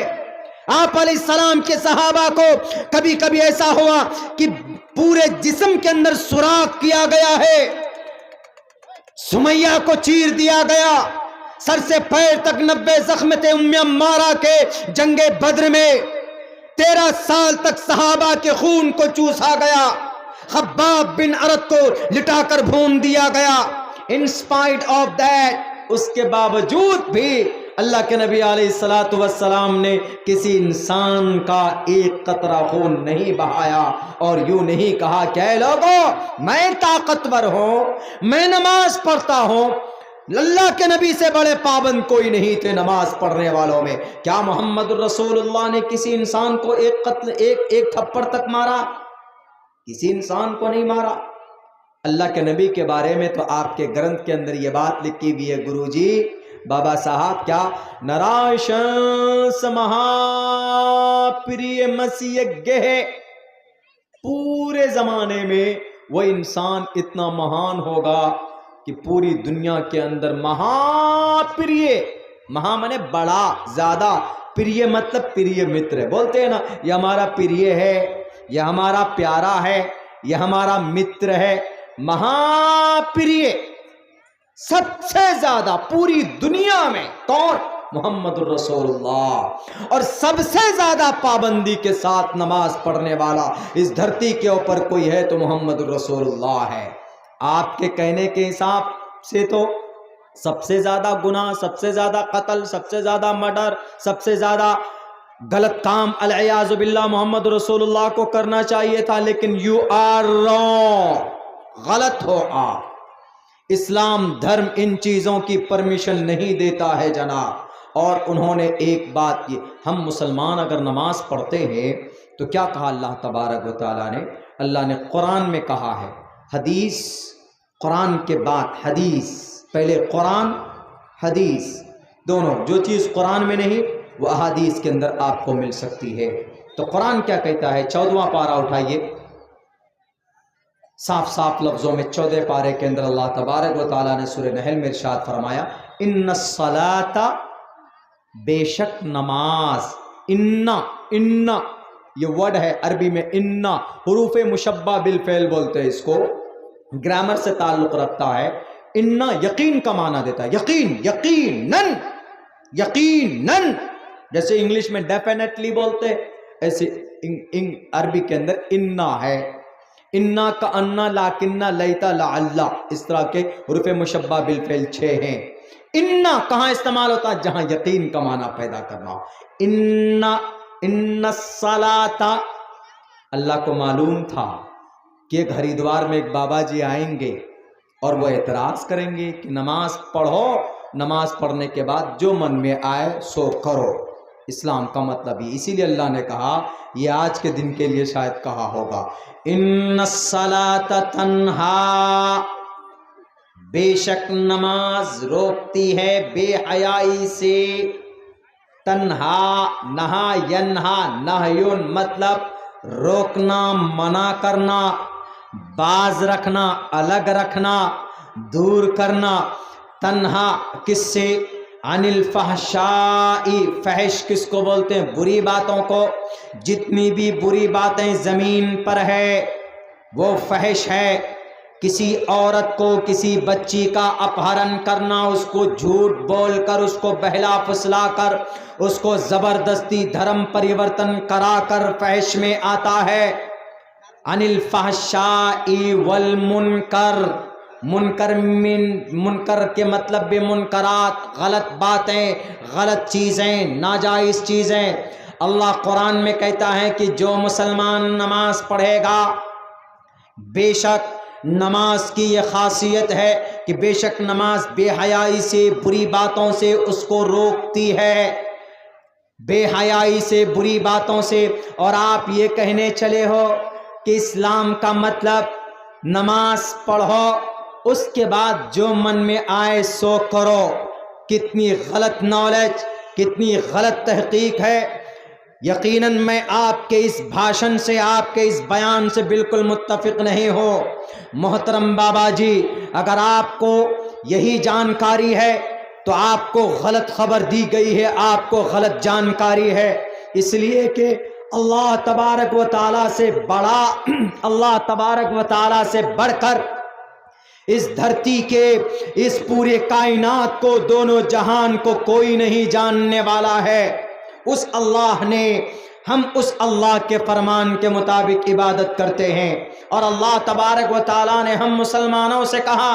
آپ علیہ السلام کے صحابہ کو کبھی کبھی ایسا ہوا کہ پورے جسم کے اندر سوراخ کیا گیا ہے، سمیہ کو چیر دیا گیا، سر سے پیر تک 90 زخم تھے ام عمارہ کے جنگ بدر میں، 13 سال تک صحابہ کے خون کو چوسا گیا، خباب بن ارد کو لٹا کر بھون دیا گیا۔ ان اسپائٹ آف دیٹ، اس کے باوجود بھی اللہ کے نبی علیہ السلام نے کسی انسان کا ایک قطرہ خون نہیں بہایا اور یوں نہیں کہا کہ اے لوگوں میں طاقتور ہوں، میں نماز پڑھتا ہوں۔ اللہ کے نبی سے بڑے پابند کوئی نہیں تھے نماز پڑھنے والوں میں۔ کیا محمد الرسول اللہ نے کسی انسان کو ایک تھپڑ تک مارا؟ کسی انسان کو نہیں مارا۔ اللہ کے نبی کے بارے میں تو آپ کے گرنتھ کے اندر یہ بات لکھی ہوئی ہے گرو جی، بابا صاحب، کیا نراشنس مہا پریہ مسیح گہ، پورے زمانے میں وہ انسان اتنا مہان ہوگا کہ پوری دنیا کے اندر مہا پریہ، مہا منے بڑا، زیادہ، پریہ مطلب پریہ متر، بولتے ہیں نا یہ ہمارا پریہ ہے، یہ ہمارا پیارا ہے، یہ ہمارا متر ہے، مہا پریہ، سب سے زیادہ پوری دنیا میں کون؟ محمد الرسول اللہ۔ اور سب سے زیادہ پابندی کے ساتھ نماز پڑھنے والا اس دھرتی کے اوپر کوئی ہے تو محمد الرسول اللہ ہے۔ آپ کے کہنے کے حساب سے تو سب سے زیادہ گناہ، سب سے زیادہ قتل، سب سے زیادہ مرڈر، سب سے زیادہ غلط کام العیاذ باللہ محمد رسول اللہ کو کرنا چاہیے تھا، لیکن یو آر رانگ، غلط ہو آپ۔ اسلام دھرم ان چیزوں کی پرمیشن نہیں دیتا ہے جناب۔ اور انہوں نے ایک بات کی، ہم مسلمان اگر نماز پڑھتے ہیں تو کیا کہا اللہ تبارک و تعالیٰ نے؟ اللہ نے قرآن میں کہا ہے، حدیث، قرآن کے بعد حدیث، پہلے قرآن حدیث دونوں، جو چیز قرآن میں نہیں وہ احادیث کے اندر آپ کو مل سکتی ہے۔ تو تو قرآن کیا کہتا ہے؟ 14واں پارہ اٹھائیے، صاف صاف لفظوں میں 14 پارے کے اندر اللہ تبارک و تعالیٰ نے سورہ نحل میں ارشاد فرمایا، ان الصلاۃ، بے شک نماز، ان یہ ورڈ ہے عربی میں، ان حروف مشبہ بالفعل بولتے ہیں اس کو، گرامر سے تعلق رکھتا ہے۔ ان یقین کا معنی دیتا ہے، یقیناً، جیسے انگلش میں ڈیفینیٹلی بولتے ہیں، ایسے عربی کے اندر انا ہے، انا کا انا، لاکنہ، لیتا، لعلہ، اس طرح کے حروف مشبہ بالفعل 6 ہیں۔ انا کہاں استعمال ہوتا ہے؟ جہاں یقین کا معنی پیدا کرنا ہو۔ ان الصلاۃ، اللہ کو معلوم تھا کہ ایک ہریدوار میں ایک بابا جی آئیں گے اور وہ اعتراض کریں گے کہ نماز پڑھو، نماز پڑھنے کے بعد جو من میں آئے سو کرو، اسلام کا مطلب ہی، اسی لیے اللہ نے کہا، یہ آج کے دن کے لیے شاید کہا ہوگا، ان الصلاۃ تنہا، بے شک نماز روکتی ہے بے حیائی سے، تنہا، نہا ینہا، نہیون مطلب روکنا، منع کرنا، باز رکھنا، الگ رکھنا، دور کرنا، تنہا کس سے؟ عن الفحشاء، فحش کس کو بولتے ہیں؟ بری باتوں کو، جتنی بھی بری باتیں زمین پر ہے وہ فحش ہے۔ کسی عورت کو، کسی بچی کا اپہرن کرنا، اس کو جھوٹ بول کر، اس کو بہلا پھسلا کر، اس کو زبردستی دھرم پریورتن کرا کر فحش میں آتا ہے۔ عن الفحشاء والمنکر، منکر کے مطلب بھی منکرات، غلط باتیں، غلط چیزیں، ناجائز چیزیں۔ اللہ قرآن میں کہتا ہے کہ جو مسلمان نماز پڑھے گا، بے شک نماز کی یہ خاصیت ہے کہ بے شک نماز بے حیائی سے، بری باتوں سے اس کو روکتی ہے، بے حیائی سے، بری باتوں سے۔ اور آپ یہ کہنے چلے ہو کہ اسلام کا مطلب نماز پڑھو، اس کے بعد جو من میں آئے سو کرو، کتنی غلط نالج، کتنی غلط تحقیق ہے۔ یقیناً میں آپ کے اس بھاشن سے، آپ کے اس بیان سے بالکل متفق نہیں ہو۔ محترم بابا جی، اگر آپ کو یہی جانکاری ہے تو آپ کو غلط خبر دی گئی ہے، آپ کو غلط جانکاری ہے، اس لیے کہ اللہ تبارک و تعالیٰ سے بڑا، اللہ تبارک و تعالیٰ سے بڑھ کر اس دھرتی کے، اس پورے کائنات کو، دونوں جہان کو کوئی نہیں جاننے والا ہے۔ اس اللہ نے، ہم اس اللہ کے فرمان کے مطابق عبادت کرتے ہیں، اور اللہ تبارک و تعالیٰ نے ہم مسلمانوں سے کہا،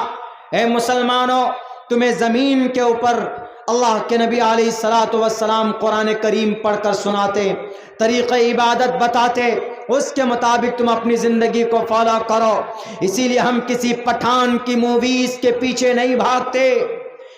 اے مسلمانوں، تمہیں زمین کے اوپر اللہ کے نبی علیہ السلام قرآن کریم پڑھ کر سناتے، طریقہ عبادت بتاتے، اس کے مطابق تم اپنی زندگی کو فالو کرو۔ اسی لیے ہم کسی پٹھان کی موویز کے پیچھے نہیں بھاگتے،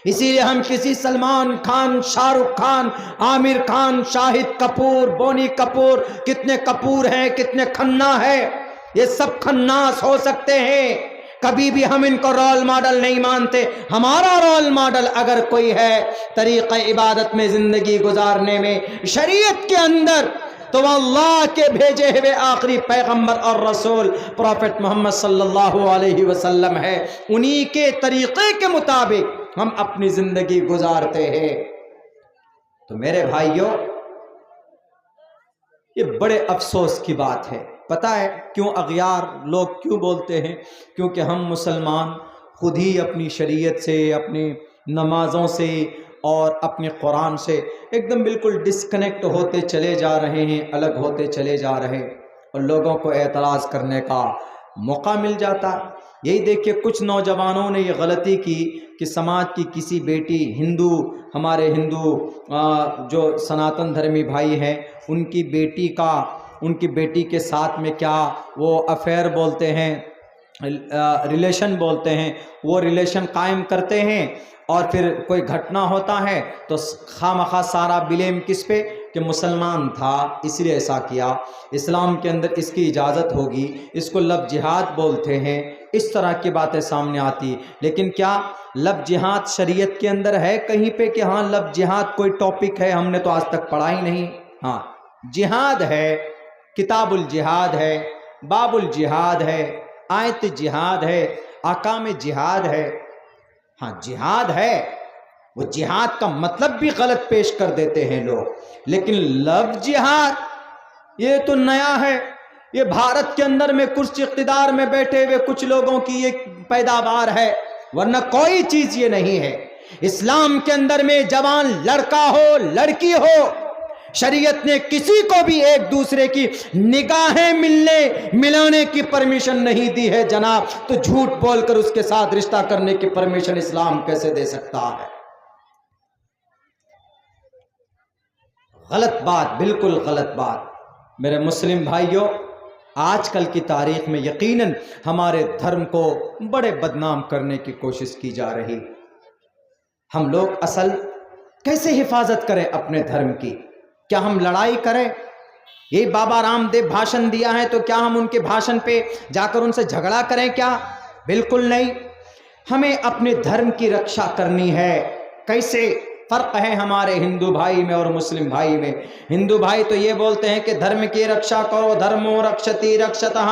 اسی لیے ہم کسی سلمان خان، شاہ رخ خان، عامر خان، شاہد کپور، بونی کپور، کتنے کپور ہیں، کتنے کھنہ ہیں، یہ سب خناس ہو سکتے ہیں، کبھی بھی ہم ان کو رول ماڈل نہیں مانتے۔ ہمارا رول ماڈل اگر کوئی ہے طریقہ عبادت میں زندگی گزارنے میں، شریعت کے اندر، تو وہ اللہ کے بھیجے ہوئے آخری پیغمبر اور رسول پروفٹ محمد صلی اللہ علیہ وسلم ہے۔ انہی کے طریقے کے مطابق ہم اپنی زندگی گزارتے ہیں۔ تو میرے بھائیوں، یہ بڑے افسوس کی بات ہے۔ پتہ ہے کیوں اغیار لوگ کیوں بولتے ہیں؟ کیونکہ ہم مسلمان خود ہی اپنی شریعت سے، اپنی نمازوں سے اور اپنے قرآن سے ایک دم بالکل ڈسکنیکٹ ہوتے چلے جا رہے ہیں، الگ ہوتے چلے جا رہے ہیں، اور لوگوں کو اعتراض کرنے کا موقع مل جاتا ہے۔ یہی دیکھیے کچھ نوجوانوں نے یہ غلطی کی کہ سماج کی کسی بیٹی، ہندو، ہمارے ہندو جو سناتن دھرمی بھائی ہیں، ان کی بیٹی کے ساتھ میں کیا وہ افیئر بولتے ہیں، ریلیشن بولتے ہیں، وہ ریلیشن قائم کرتے ہیں، اور پھر کوئی گھٹنا ہوتا ہے تو خواہ سارا بلیم کس پہ کہ مسلمان تھا اس لیے ایسا کیا۔ اسلام کے اندر اس کی اجازت ہوگی، اس کو لفظ جہاد بولتے ہیں، اس طرح کی باتیں سامنے آتی۔ لیکن کیا لفظ جہاد شریعت کے اندر ہے کہیں پہ کہ ہاں لفظ جہاد کوئی ٹاپک ہے؟ ہم نے تو آج تک پڑھا ہی نہیں۔ ہاں جہاد ہے، کتاب الجہاد ہے، باب الجہاد ہے، آیت جہاد ہے، احکام جہاد ہے۔ ہاں جہاد ہے، وہ جہاد کا مطلب بھی غلط پیش کر دیتے ہیں لوگ، لیکن لفظ جہاد یہ تو نیا ہے، یہ بھارت کے اندر میں کرسی اقتدار میں بیٹھے ہوئے کچھ لوگوں کی یہ پیداوار ہے، ورنہ کوئی چیز یہ نہیں ہے۔ اسلام کے اندر میں جوان لڑکا ہو لڑکی ہو، شریعت نے کسی کو بھی ایک دوسرے کی نگاہیں ملانے کی پرمیشن نہیں دی ہے جناب، تو جھوٹ بول کر اس کے ساتھ رشتہ کرنے کی پرمیشن اسلام کیسے دے سکتا ہے؟ غلط بات، بالکل غلط بات۔ میرے مسلم بھائیوں، آج کل کی تاریخ میں یقیناً ہمارے دھرم کو بڑے بدنام کرنے کی کوشش کی جا رہی۔ ہم لوگ اصل کیسے حفاظت کریں اپنے دھرم کی؟ کیا ہم لڑائی کریں؟ یہ بابا رام دیو بھاشن دیا ہے تو کیا ہم ان کے بھاشن پہ جا کر ان سے جھگڑا کریں کیا؟ بالکل نہیں۔ ہمیں اپنے دھرم کی رکشا کرنی ہے۔ کیسے؟ فرق ہے ہمارے ہندو بھائی میں اور مسلم بھائی میں۔ ہندو بھائی تو یہ بولتے ہیں کہ دھرم کی رکشا کرو، دھرمو رکشتی رکشتہ،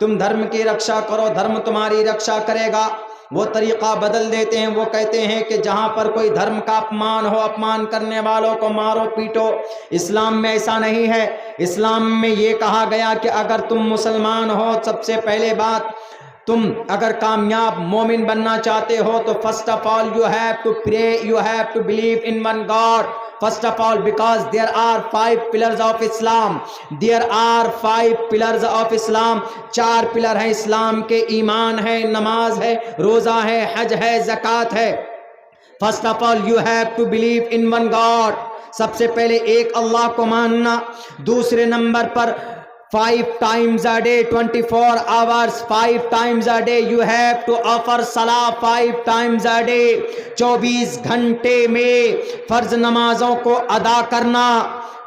تم دھرم کی رکشا کرو، دھرم تمہاری رکشا کرے گا۔ وہ طریقہ بدل دیتے ہیں، وہ کہتے ہیں کہ جہاں پر کوئی دھرم کا اپمان ہو، اپمان کرنے والوں کو مارو پیٹو۔ اسلام میں ایسا نہیں ہے۔ اسلام میں یہ کہا گیا کہ اگر تم مسلمان ہو، سب سے پہلے بات، تم اگر کامیاب مومن بننا چاہتے ہو تو first of all you have to pray, you have to believe in one God. First of all, because there are 5 pillars of Islam. There are 5 pillars of Islam. 4 pillar ہیں اسلام کے، ایمان ہے، نماز ہے، روزہ ہے، حج ہے، زکوٰۃ ہے۔ First of all, you have to believe in one God. سب سے پہلے ایک اللہ کو ماننا۔ دوسرے number per 5 times a day, 24 hours, 5 times a day you have to offer salah 5 times a day. 24 گھنٹے میں فرض نمازوں کو ادا کرنا،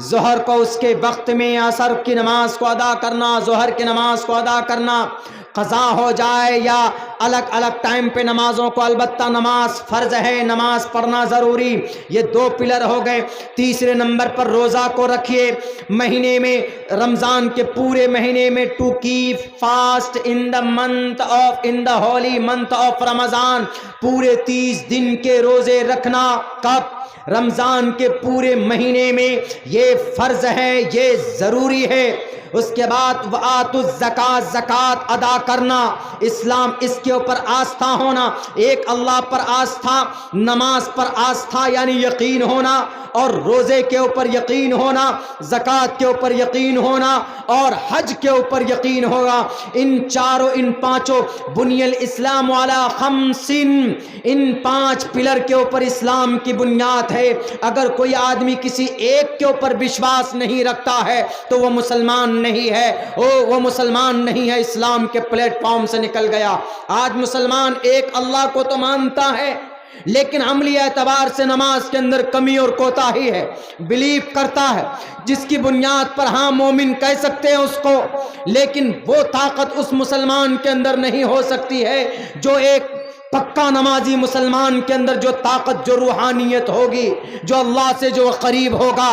ظہر کو اس کے وقت میں، عصر کی نماز کو ادا کرنا، ظہر کی نماز کو ادا کرنا، قضا ہو جائے یا الگ الگ ٹائم پہ نمازوں کو، البتہ نماز فرض ہے، نماز پڑھنا ضروری۔ یہ 2 پلر ہو گئے۔ تیسرے نمبر پر روزہ کو رکھیے، مہینے میں، رمضان کے پورے مہینے میں، to keep fast in the holy month of Ramzan, پورے 30 دن کے روزے رکھنا۔ کب؟ رمضان کے پورے مہینے میں، یہ فرض ہے، یہ ضروری ہے۔ اس کے بعد وآتوا الزکوٰۃ، زکوٰۃ ادا کرنا۔ اسلام اس کے اوپر آستھا ہونا، ایک اللہ پر آستھا، نماز پر آستھا یعنی یقین ہونا، اور روزے کے اوپر یقین ہونا، زکوٰۃ کے اوپر یقین ہونا، اور حج کے اوپر یقین ہوگا۔ ان پانچوں بنی الاسلام علی 5، ان 5 پلر کے اوپر اسلام کی بنیاد ہے۔ اگر کوئی آدمی کسی ایک کے اوپر وشواس نہیں رکھتا ہے تو وہ مسلمان نہیں ہے، وہ مسلمان نہیں ہے، اسلام کے پلیٹ فارم سے نکل گیا۔ آج مسلمان ایک اللہ کو تو مانتا ہے، لیکن عملی اعتبار سے نماز کے اندر کمی اور کوتاہی ہے، بلیو کرتا ہے، جس کی بنیاد پر ہاں مومن کہہ سکتے ہیں اس کو، لیکن وہ طاقت اس مسلمان کے اندر نہیں ہو سکتی ہے جو ایک پکا نمازی مسلمان کے اندر جو طاقت، جو روحانیت ہوگی، جو اللہ سے جو قریب ہوگا،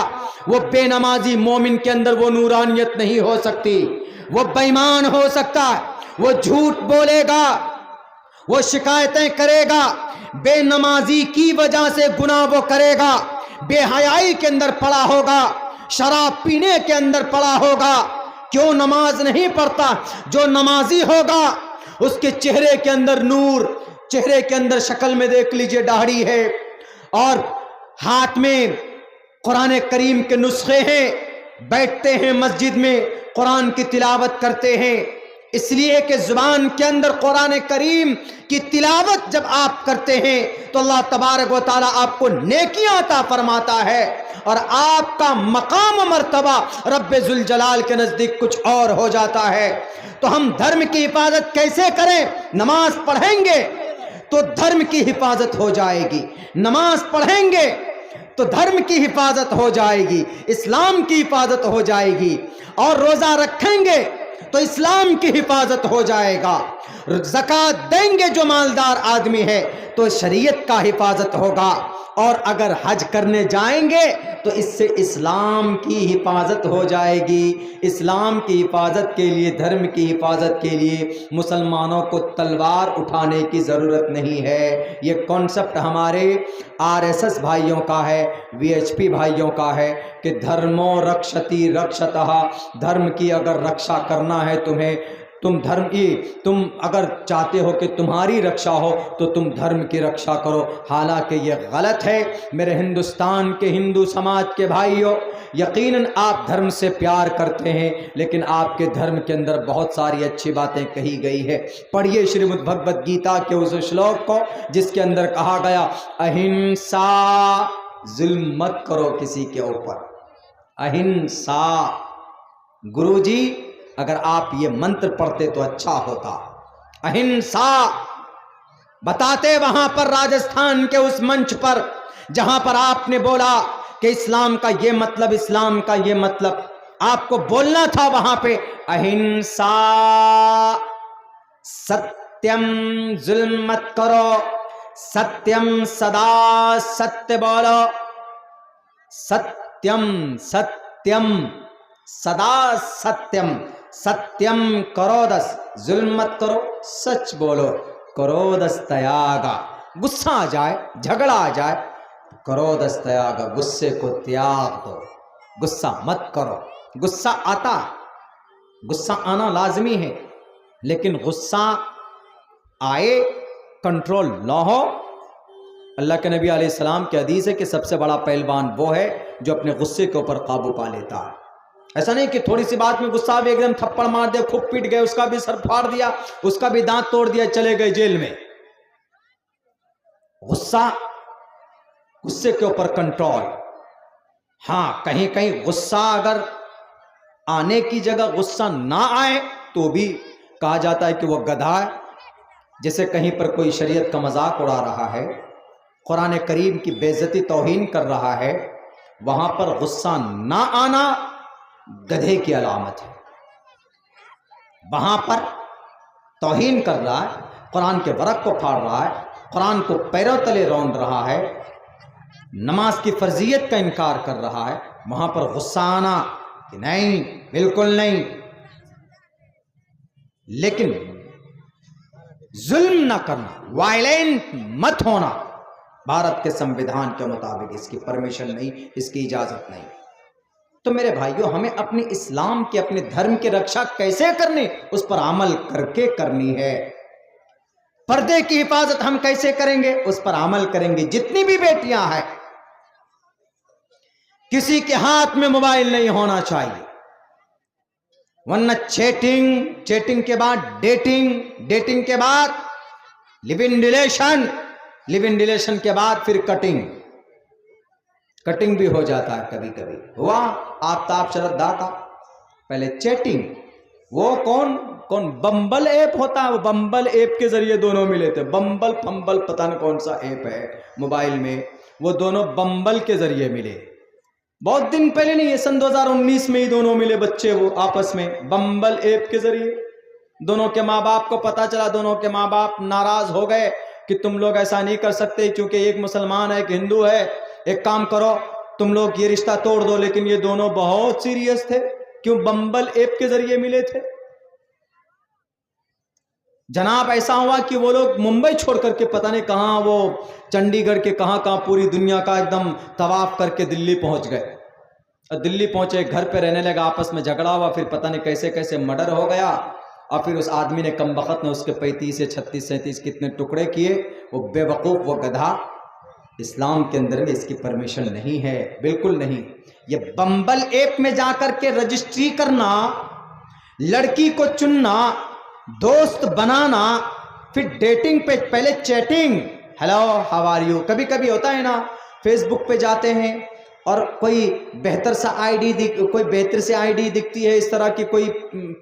وہ بے نمازی مومن کے اندر وہ نورانیت نہیں ہو سکتی۔ وہ بے ایمان ہو سکتا ہے، وہ جھوٹ بولے گا، وہ شکایتیں کرے گا، بے نمازی کی وجہ سے گناہ وہ کرے گا، بے حیائی کے اندر پڑا ہوگا، شراب پینے کے اندر پڑا ہوگا۔ کیوں نماز نہیں پڑھتا؟ جو نمازی ہوگا اس کے چہرے کے اندر نور، چہرے کے اندر شکل میں دیکھ لیجئے داڑھی ہے، اور ہاتھ میں قرآن کریم کے نسخے ہیں، بیٹھتے ہیں مسجد میں قرآن کی تلاوت کرتے ہیں، اس لیے کہ زبان کے اندر قرآن کریم کی تلاوت جب آپ کرتے ہیں تو اللہ تبارک و تعالیٰ آپ کو نیکیاں عطا فرماتا ہے، اور آپ کا مقام و مرتبہ رب ذوالجلال کے نزدیک کچھ اور ہو جاتا ہے۔ تو ہم دھرم کی حفاظت کیسے کریں؟ نماز پڑھیں گے تو دھرم کی حفاظت ہو جائے گی، نماز پڑھیں گے تو دھرم کی حفاظت ہو جائے گی، اسلام کی حفاظت ہو جائے گی، اور روزہ رکھیں گے تو اسلام کی حفاظت ہو جائے گا، زکوٰۃ دیں گے جو مالدار آدمی ہے تو شریعت کا حفاظت ہوگا۔ اور اگر حج کرنے جائیں گے تو اس سے اسلام کی حفاظت ہو جائے گی. اسلام کی حفاظت کے لیے، دھرم کی حفاظت کے لیے مسلمانوں کو تلوار اٹھانے کی ضرورت نہیں ہے. یہ کانسیپٹ ہمارے RSS بھائیوں کا ہے، VHP بھائیوں کا ہے کہ دھرمو رکشتی رکشتہ، دھرم کی اگر رکشا کرنا ہے تمہیں، تم اگر چاہتے ہو کہ تمہاری رکشا ہو تو تم دھرم کی رکشا کرو. حالانکہ یہ غلط ہے. میرے ہندوستان کے ہندو سماج کے بھائیوں، یقیناً آپ دھرم سے پیار کرتے ہیں، لیکن آپ کے دھرم کے اندر بہت ساری اچھی باتیں کہی گئی ہے. پڑھیے شریمد بھگوت گیتا کے اس شلوک کو جس کے اندر کہا گیا اہنسا، ظلم مت کرو کسی کے اوپر. اہنسا. گرو جی اگر آپ یہ منتر پڑھتے تو اچھا ہوتا. اہنسا بتاتے وہاں پر راجستھان کے اس منچ پر جہاں پر آپ نے بولا کہ اسلام کا یہ مطلب، اسلام کا یہ مطلب آپ کو بولنا تھا وہاں پہ اہنسا، ستیم، ظلم مت کرو، ستیم سدا ستیہ بولو، ستیم ستیم سدا ستیم، ستیم کرودس، ظلم مت کرو، سچ بولو، کرودس تیاگا. غصہ آ جائے، جھگڑا آ جائے، کرودس تیاگا، غصے کو تیاگ دو، غصہ مت کرو. غصہ آتا، غصہ آنا لازمی ہے، لیکن غصہ آئے کنٹرول نہ ہو. اللہ کے نبی علیہ السلام کی حدیث ہے کہ سب سے بڑا پہلوان وہ ہے جو اپنے غصے کے اوپر قابو پا لیتا ہے. ایسا نہیں کہ تھوڑی سی بات میں غصہ بھی ایک دم تھپڑ مار دیا، خوب پیٹ گئے، اس کا بھی سر پھاڑ دیا، اس کا بھی دانت توڑ دیا، چلے گئے جیل میں. غصے کے اوپر کنٹرول. ہاں کہیں کہیں غصہ اگر آنے کی جگہ غصہ نہ آئے تو بھی کہا جاتا ہے کہ وہ گدھا ہے. جیسے کہیں پر کوئی شریعت کا مذاق اڑا رہا ہے، قرآن کریم کی بے عزتی توہین کر رہا ہے، وہاں پر غصہ نہ آنا گدھے کی علامت ہے. وہاں پر توہین کر رہا ہے، قرآن کے ورق کو پھاڑ رہا ہے، قرآن کو پیروں تلے رونڈ رہا ہے، نماز کی فرضیت کا انکار کر رہا ہے، وہاں پر غصہ آنا کہ نہیں، بالکل نہیں. لیکن ظلم نہ کرنا، وائلنٹ مت ہونا، بھارت کے سمویدھان کے مطابق اس کی پرمیشن نہیں، اس کی اجازت نہیں. تو میرے بھائیوں، ہمیں اپنے اسلام کے، اپنے دھرم کی رکشا کیسے کرنی، اس پر عمل کر کے کرنی ہے. پردے کی حفاظت ہم کیسے کریں گے، اس پر عمل کریں گے. جتنی بھی بیٹیاں ہیں، کسی کے ہاتھ میں موبائل نہیں ہونا چاہیے، ورنہ چیٹنگ کے بعد ڈیٹنگ کے بعد لیو ان ریلیشن کے بعد پھر کٹنگ بھی ہو جاتا ہے. کبھی کبھی ہوا آفتاب شردا کا پہلے چیٹنگ، وہ کون بمبل ایپ ہوتا ہے، وہ بمبل ایپ کے ذریعے دونوں ملے تھے. بمبل پمبل پتہ نہیں کون سا ایپ ہے موبائل میں، وہ دونوں بمبل کے ذریعے ملے. بہت دن پہلے نہیں، یہ سن 2019 میں ہی دونوں ملے بچے، وہ آپس میں بمبل ایپ کے ذریعے. دونوں کے ماں باپ کو پتا چلا، دونوں کے ماں باپ ناراض ہو گئے کہ تم لوگ ایسا نہیں کر سکتے کیونکہ ایک مسلمان ہے، ایک ہندو ہے، ایک کام کرو تم لوگ یہ رشتہ توڑ دو. لیکن یہ دونوں بہت سیریس تھے. کیوں؟ بمبل ایپ کے ذریعے ملے تھے. جناب ایسا ہوا کہ وہ لوگ ممبئی چھوڑ کر کے پتہ نہیں کہاں، وہ چنڈی گڑھ کے کہاں پوری دنیا کا ایک دم طواف کر کے دلی پہنچ گئے. دلی پہنچے، گھر پہ رہنے لگا، آپس میں جھگڑا ہوا، پھر پتہ نہیں کیسے مرڈر ہو گیا. اور پھر اس آدمی نے کم بخت نے اس کے 35 یا 36 37 کتنے ٹکڑے کیے. وہ بے وقوف، وہ گدھا. اسلام کے اندر میں اس کی پرمیشن نہیں ہے، بالکل نہیں. یہ بمبل ایپ میں جا کر کے رجسٹری کرنا، لڑکی کو چننا، دوست بنانا، پھر ڈیٹنگ پہ پہلے chatting, hello how are you. کبھی کبھی ہوتا ہے نا، فیس بک پہ جاتے ہیں اور کوئی بہتر سی آئی ڈی دکھتی ہے، اس طرح کی کوئی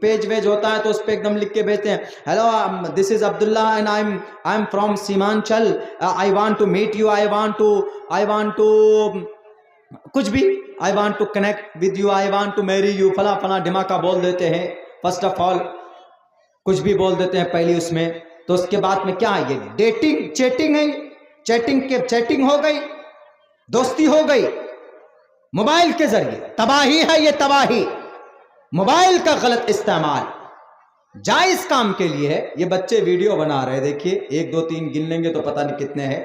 پیج ویج ہوتا ہے تو اس پہ ایک دم لکھ کے بھیجتے ہیں، hello this is Abdullah and I am from Seemanchal, I want to meet you, I want to کچھ بھی، I want to connect with you, I want to marry you, فلاں دھماکہ بول دیتے ہیں. فرسٹ آف آل کچھ بھی بول دیتے ہیں پہلی اس میں. تو اس کے بعد میں کیا ہے، یہ ڈیٹنگ چیٹنگ ہے. چیٹنگ ہو گئی. دوستی ہو گئی موبائل کے ذریعے، تباہی ہے یہ تباہی۔ موبائل کا غلط استعمال جائز کام کے لیے ہے۔ یہ بچے ویڈیو بنا رہے، دیکھیے 1 2 3 گن لیں گے تو پتہ نہیں کتنے ہیں۔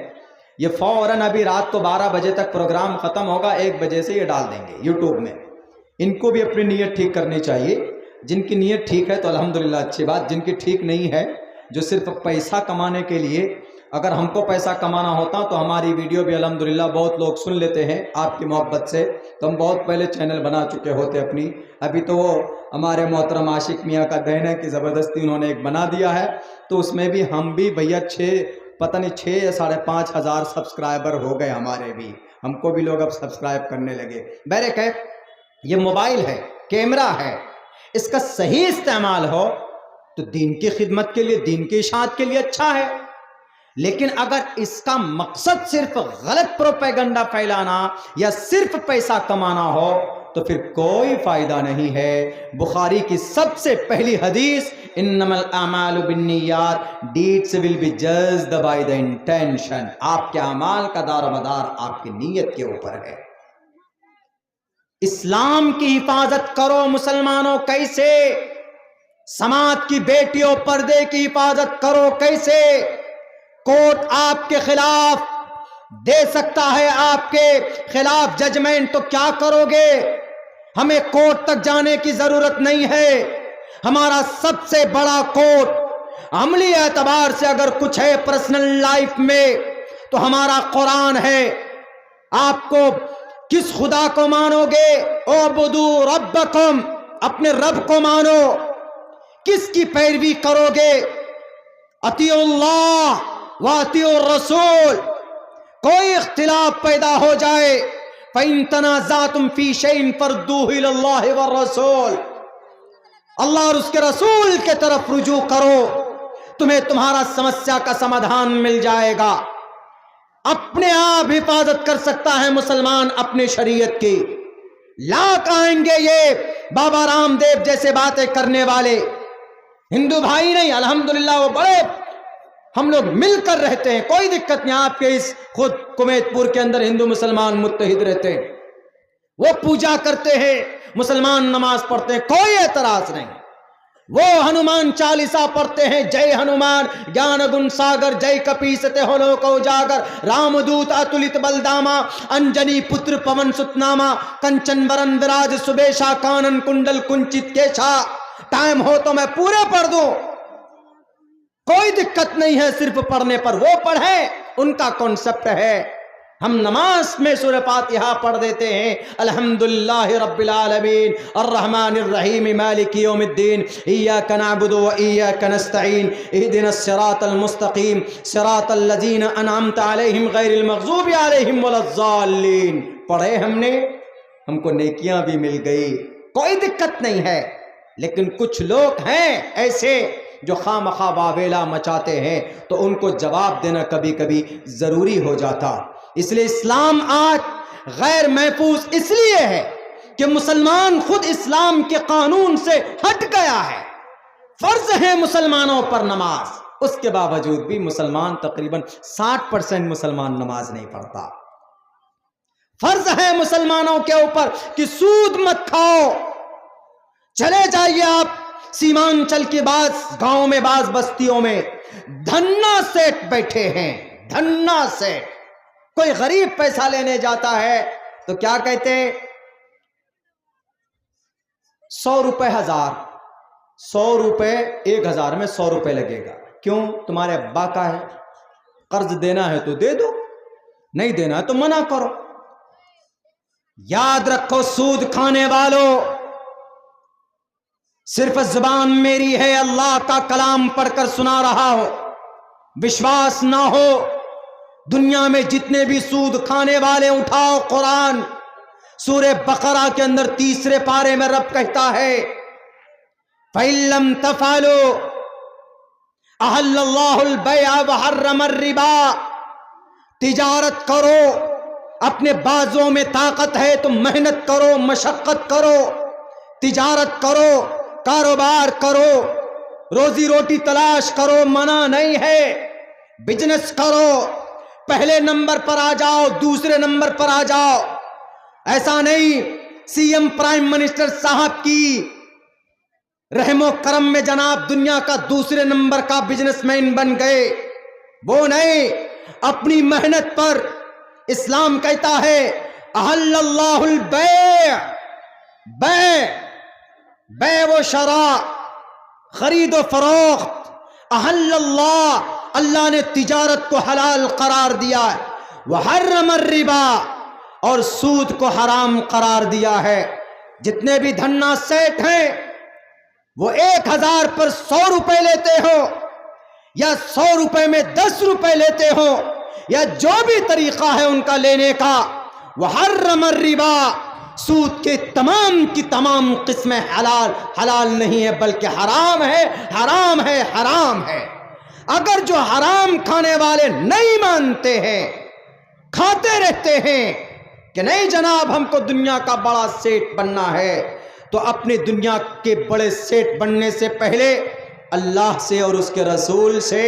یہ فوراً ابھی رات کو 12 بجے تک پروگرام ختم ہوگا، 1 بجے سے یہ ڈال دیں گے یوٹیوب میں۔ ان کو بھی اپنی نیت ٹھیک کرنی چاہیے۔ جن کی نیت ٹھیک ہے تو الحمدللہ اچھی بات، جن کی ٹھیک نہیں ہے، جو صرف پیسہ کمانے کے لیے، اگر ہم کو پیسہ کمانا ہوتا تو ہماری ویڈیو بھی الحمدللہ بہت لوگ سن لیتے ہیں آپ کی محبت سے، تو ہم بہت پہلے چینل بنا چکے ہوتے اپنی۔ ابھی تو وہ ہمارے محترم عاشق میاں کا دہن ہے کہ زبردستی انہوں نے ایک بنا دیا ہے، تو اس میں بھی ہم بھی بھیا 6 یا 5.5 ہزار سبسکرائبر ہو گئے ہمارے بھی، ہم کو بھی لوگ اب سبسکرائب کرنے لگے۔ بہرکیف یہ موبائل ہے، کیمرہ ہے، اس کا صحیح استعمال ہو تو دین کی خدمت کے لیے، دین کی اشاعت کے لیے اچھا ہے، لیکن اگر اس کا مقصد صرف غلط پروپیگنڈا پھیلانا یا صرف پیسہ کمانا ہو تو پھر کوئی فائدہ نہیں ہے۔ بخاری کی سب سے پہلی حدیث انما الاعمال بالنیات، deeds will be judged by the intention۔ آپ کے اعمال کا دار و مدار آپ کی نیت کے اوپر ہے۔ اسلام کی حفاظت کرو مسلمانوں، کیسے؟ سماج کی بیٹیوں، پردے کی حفاظت کرو، کیسے؟ کورٹ آپ کے خلاف دے سکتا ہے، آپ کے خلاف ججمنٹ، تو کیا کرو گے؟ ہمیں کورٹ تک جانے کی ضرورت نہیں ہے۔ ہمارا سب سے بڑا کورٹ عملی اعتبار سے اگر کچھ ہے پرسنل لائف میں تو ہمارا قرآن ہے۔ آپ کو کس خدا کو مانو گے؟ اعبدوا ربکم، اپنے رب کو مانو۔ کس کی پیروی کرو گے؟ اطیعوا اللہ واطیعوا الرسول۔ کوئی اختلاف پیدا ہو جائے فَإِن تَنَازَعْتُمْ فِي شَيْءٍ فَرُدُّوهُ إِلَى اللَّهِ وَالرَّسُولِ، اللہ اور اس کے رسول کے طرف رجوع کرو، تمہیں تمہارا سمسیا کا سمادھان مل جائے گا۔ اپنے آپ حفاظت کر سکتا ہے مسلمان اپنے شریعت کی۔ لاکھ آئیں گے یہ بابا رام دیو جیسے باتیں کرنے والے، ہندو بھائی نہیں، الحمدللہ وہ بڑے ہم لوگ مل کر رہتے ہیں، کوئی دقت نہیں۔ آپ کے اس خود کمیت پور کے اندر ہندو مسلمان متحد رہتے ہیں، وہ پوجا کرتے ہیں، مسلمان نماز پڑھتے ہیں، کوئی اعتراض نہیں۔ وہ ہنومان چالیسا پڑھتے ہیں، جے ہنومان گیان گن ساگر، جے کپیستے ہولو کو اجاگر، رام دوت اتلت بلداما، انجنی پتر پون ستناما، کنچن ورن وراج سبیشا، کانن کنڈل کنچت کیشا۔ ٹائم ہو تو میں پورے پڑھ دوں، کوئی دقت نہیں ہے، صرف پڑھنے پر وہ پڑھیں، ان کا کانسیپٹ ہے۔ ہم نماز میں سورہ فاتحہ پڑھ دیتے ہیں، الحمدللہ رب العالمین الرحمن الرحیم مالک یوم الدین ایاک نعبد و ایاک نستعین اہدنا الصراط المستقیم صراط الذین انعمت علیہم غیر المغضوب علیہم ولا الضالین۔ پڑھے ہم نے، ہم کو نیکیاں بھی مل گئی، کوئی دقت نہیں ہے۔ لیکن کچھ لوگ ہیں ایسے جو خواہ واویلا مچاتے ہیں، تو ان کو جواب دینا کبھی کبھی ضروری ہو جاتا۔ اس لیے اسلام آج غیر محفوظ اس لیے ہے کہ مسلمان خود اسلام کے قانون سے ہٹ گیا ہے۔ فرض ہے مسلمانوں پر نماز، اس کے باوجود بھی مسلمان تقریباً 60% مسلمان نماز نہیں پڑھتا۔ فرض ہے مسلمانوں کے اوپر کہ سود مت کھاؤ۔ چلے جائیے آپ سیمانچل کے بعض گاؤں میں، بعض بستیوں میں دھنا سیٹ بیٹھے ہیں، دھنا سیٹ۔ کوئی غریب پیسہ لینے جاتا ہے تو کیا کہتے ہیں؟ 100 روپے 1000، 100 روپے 1000 میں 100 روپے لگے گا۔ کیوں؟ تمہارے ابا کا ہے، قرض دینا ہے تو دے دو، نہیں دینا ہے تو منع کرو۔ یاد رکھو سود کھانے والوں، صرف زبان میری ہے، اللہ کا کلام پڑھ کر سنا رہا ہو، وشواس نہ ہو، دنیا میں جتنے بھی سود کھانے والے اٹھاؤ قرآن سورہ بقرہ کے اندر 3 پارے میں رب کہتا ہے فَإِن لَّمْ تَفْعَلُوا أَحَلَّ اللَّهُ الْبَيْعَ وَحَرَّمَ الرِّبَا۔ تجارت کرو، اپنے بازوں میں طاقت ہے تو محنت کرو، مشقت کرو، تجارت کرو، کاروبار کرو، روزی روٹی تلاش کرو، منع نہیں ہے، بزنس کرو، پہلے نمبر پر آ جاؤ، دوسرے نمبر پر آ جاؤ. ایسا نہیں. سی ایم پرائم منسٹر صاحب کی رحم و کرم میں جناب دنیا کا دوسرے نمبر کا بزنس مین بن گئے. وہ نہیں، اپنی محنت پر. اسلام کہتا ہے احل اللہ البیع، بیع و شراء، خرید و فروخت. احل اللہ نے تجارت کو حلال قرار دیا ہے. وحرم الربا، اور سود کو حرام قرار دیا ہے. جتنے بھی دھنا سیٹ ہیں وہ 1000 پر 100 روپے لیتے ہو، یا 100 روپے میں 10 روپے لیتے ہو، یا جو بھی طریقہ ہے ان کا لینے کا. وحرم الربا، سود کے تمام کی تمام قسمیں حلال نہیں ہے بلکہ حرام ہے، حرام ہے، حرام ہے. اگر جو حرام کھانے والے نہیں مانتے ہیں، کھاتے رہتے ہیں کہ نہیں جناب ہم کو دنیا کا بڑا سیٹ بننا ہے، تو اپنے دنیا کے بڑے سیٹ بننے سے پہلے اللہ سے اور اس کے رسول سے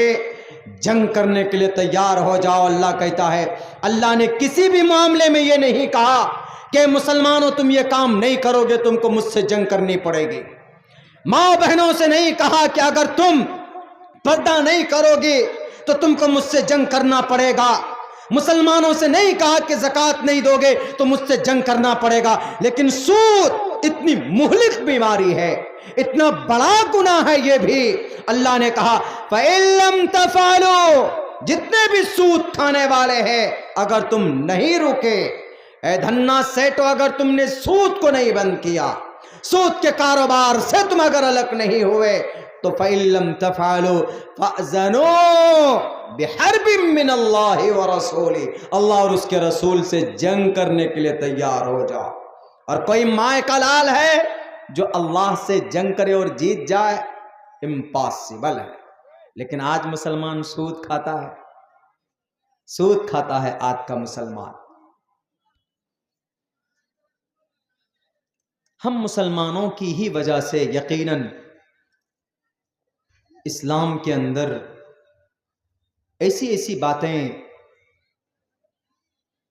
جنگ کرنے کے لیے تیار ہو جاؤ. اللہ کہتا ہے، اللہ نے کسی بھی معاملے میں یہ نہیں کہا کہ مسلمانوں تم یہ کام نہیں کرو گے تم کو مجھ سے جنگ کرنی پڑے گی. ماں بہنوں سے نہیں کہا کہ اگر تم پردہ نہیں کرو گے تو تم کو مجھ سے جنگ کرنا پڑے گا. مسلمانوں سے نہیں کہا کہ زکوٰۃ نہیں دو گے تو مجھ سے جنگ کرنا پڑے گا. لیکن سود اتنی مہلک بیماری ہے، اتنا بڑا گناہ ہے یہ بھی. اللہ نے کہا فَإِن لَّمْ تَفْعَلُوا، جتنے بھی سود کھانے والے ہیں اگر تم نہیں رکے، اے دھنا سیٹو اگر تم نے سود کو نہیں بند کیا، سود کے کاروبار سے تم اگر الگ نہیں ہوئے، تو فَإِن لَّمْ تَفْعَلُوا فَأْذَنُوا بِحَرْبٍ مِّنَ اللَّهِ وَرَسُولِهِ، اللہ اور اس کے رسول سے جنگ کرنے کے لیے تیار ہو جاؤ. اور کوئی مائیں کا لال ہے جو اللہ سے جنگ کرے اور جیت جائے؟ امپاسبل ہے. لیکن آج مسلمان سود کھاتا ہے، سود کھاتا ہے آج کا مسلمان. ہم مسلمانوں کی ہی وجہ سے یقیناً اسلام کے اندر ایسی باتیں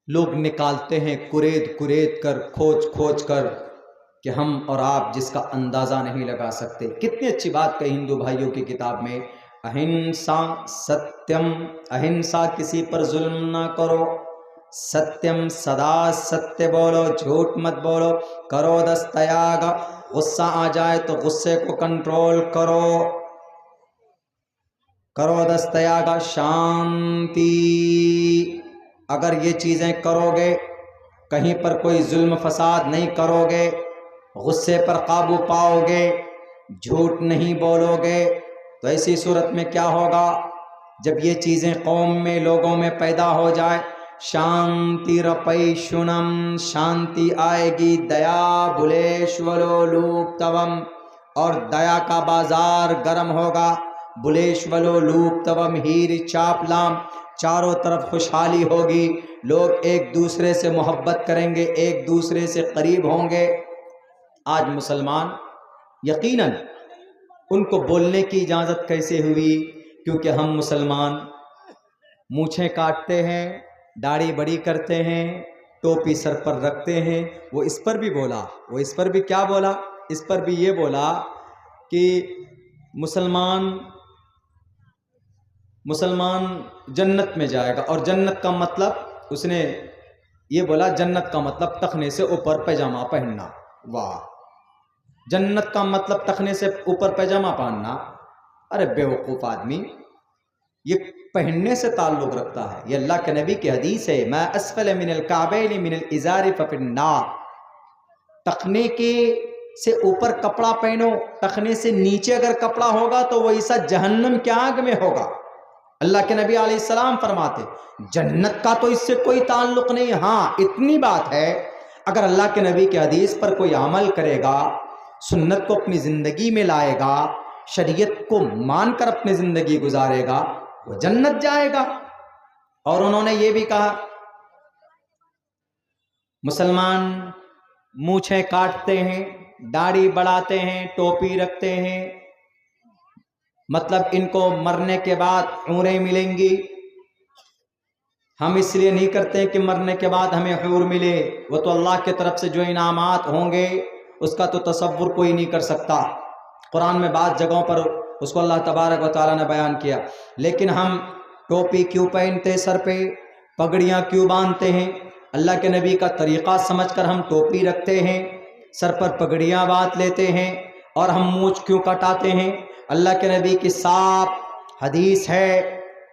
لوگ نکالتے ہیں کریت کر، کھوج کر، کہ ہم اور آپ جس کا اندازہ نہیں لگا سکتے. کتنی اچھی بات کہی ہندو بھائیوں کی کتاب میں، اہنسا ستیم، اہنسا کسی پر ظلم نہ کرو، ستیم سدا ستیہ بولو، جھوٹ مت بولو، کرو دستیاگ، غصہ آ جائے تو غصے کو کنٹرول کرو، کرو دستیاگ، شانتی. اگر یہ چیزیں کرو گے، کہیں پر کوئی ظلم فساد نہیں کرو گے، غصے پر قابو پاؤ گے، جھوٹ نہیں بولو گے، تو ایسی صورت میں کیا ہوگا؟ جب یہ چیزیں قوم میں، لوگوں میں پیدا ہو جائے، شانتی رپیشنم، شانتی آئے گی، دیا بلیشولو لوپتوم، اور دیا کا بازار گرم ہوگا. بلیشولو لوپتوم ہیر چاپلام، چاروں طرف خوشحالی ہوگی، لوگ ایک دوسرے سے محبت کریں گے، ایک دوسرے سے قریب ہوں گے. آج مسلمان یقیناً ان کو بولنے کی اجازت کیسے ہوئی؟ کیونکہ ہم مسلمان مونچھیں کاٹتے ہیں، داڑھی بڑی کرتے ہیں، ٹوپی سر پر رکھتے ہیں. وہ اس پر بھی بولا، وہ اس پر بھی کیا بولا؟ اس پر بھی یہ بولا کہ مسلمان جنت میں جائے گا. اور جنت کا مطلب اس نے یہ بولا، جنت کا مطلب ٹخنے سے اوپر پیجامہ پہننا. واہ، جنت کا مطلب ٹخنے سے اوپر پیجامہ پہننا؟ ارے بے وقوف آدمی، یہ پہننے سے تعلق رکھتا ہے. یہ اللہ کے نبی کی حدیث ہے، ما اسفل من الکعبین من الازار ففی النار. ٹخنے کے سے اوپر کپڑا پہنو، ٹخنے سے نیچے اگر کپڑا ہوگا تو وہ ایسا جہنم کی آگ میں ہوگا. اللہ کے نبی علیہ السلام فرماتے جنت کا تو اس سے کوئی تعلق نہیں. ہاں اتنی بات ہے، اگر اللہ کے نبی کی حدیث پر کوئی عمل کرے گا، سنت کو اپنی زندگی میں لائے گا، شریعت کو مان کر اپنی زندگی گزارے گا، وہ جنت جائے گا. اور انہوں نے یہ بھی کہا مسلمان مونچھیں کاٹتے ہیں، داڑھی بڑھاتے ہیں، ٹوپی رکھتے ہیں، مطلب ان کو مرنے کے بعد عمریں ملیں گی. ہم اس لیے نہیں کرتے کہ مرنے کے بعد ہمیں حور ملے، وہ تو اللہ کی طرف سے جو انعامات ہوں گے اس کا تو تصور کوئی نہیں کر سکتا۔ قرآن میں بعض جگہوں پر اس کو اللہ تبارک و تعالیٰ نے بیان کیا۔ لیکن ہم ٹوپی کیوں پہنتے، سر پہ پگڑیاں کیوں باندھتے ہیں؟ اللہ کے نبی کا طریقہ سمجھ کر ہم ٹوپی رکھتے ہیں، سر پر پگڑیاں باندھ لیتے ہیں، اور ہم مونچھ کیوں کٹاتے ہیں؟ اللہ کے نبی کی صاف حدیث ہے،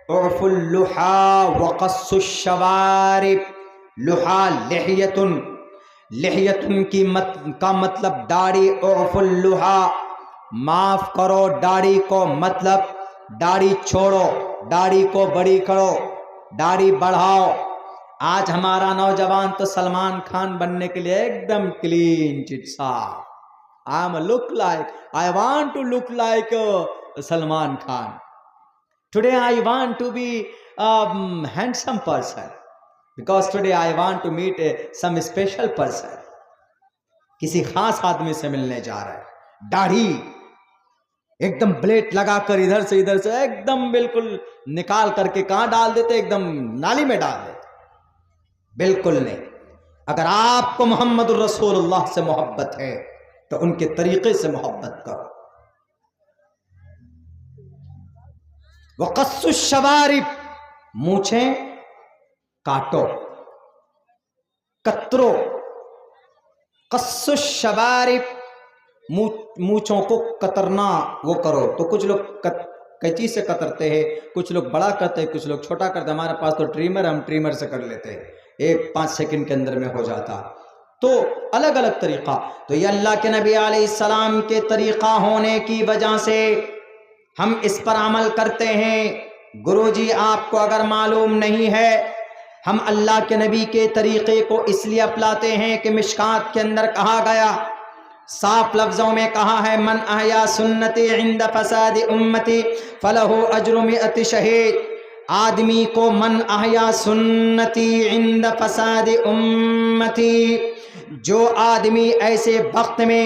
اعف اللحى وقص الشوارب۔ لحا لحیتن، لحیتن کا مطلب داڑھی، اعف اللحى معاف کرو داڑھی کو، مطلب داڑھی چھوڑو، داڑھی کو بڑی کرو، داڑھی بڑھاؤ۔ آج ہمارا نوجوان تو سلمان خان بننے کے لیے ایک دم کلین چٹ صاف، I want to look like Salman Khan. Today I want to be a handsome person because today I want to meet some special person. کسی خاص آدمی سے ملنے جا رہا ہے، داڑھی ایک دم بلیڈ لگا کر ادھر سے ایک دم بالکل نکال کر کے کہاں ڈال دیتے؟ ایک دم نالی میں ڈال دیتے۔ بالکل نہیں۔ اگر آپ کو محمد الرسول اللہ سے محبت ہے تو ان کے طریقے سے محبت کرو۔ وقص الشوارب، مونچھیں کاٹو، کترو۔ قص الشوارب، مونچھوں کو کترنا وہ کرو۔ تو کچھ لوگ کینچی سے کترتے ہیں، کچھ لوگ بڑا کرتے ہیں، کچھ لوگ چھوٹا کرتے ہیں۔ ہمارے پاس تو ٹریمر، ہم ٹریمر سے کر لیتے ہیں، 5 سیکنڈ کے اندر میں ہو جاتا۔ تو الگ الگ طریقہ، تو یہ اللہ کے نبی علیہ السلام کے طریقہ ہونے کی وجہ سے ہم اس پر عمل کرتے ہیں۔ گرو جی آپ کو اگر معلوم نہیں ہے، ہم اللہ کے نبی کے طریقے کو اس لیے اپناتے ہیں کہ مشکات کے اندر کہا گیا، صاف لفظوں میں کہا ہے، من احیا سنتی عند فساد امتی فلہ اجر 100 شہید۔ آدمی کو من احیا سنتی عند فساد امتی، جو آدمی ایسے وقت میں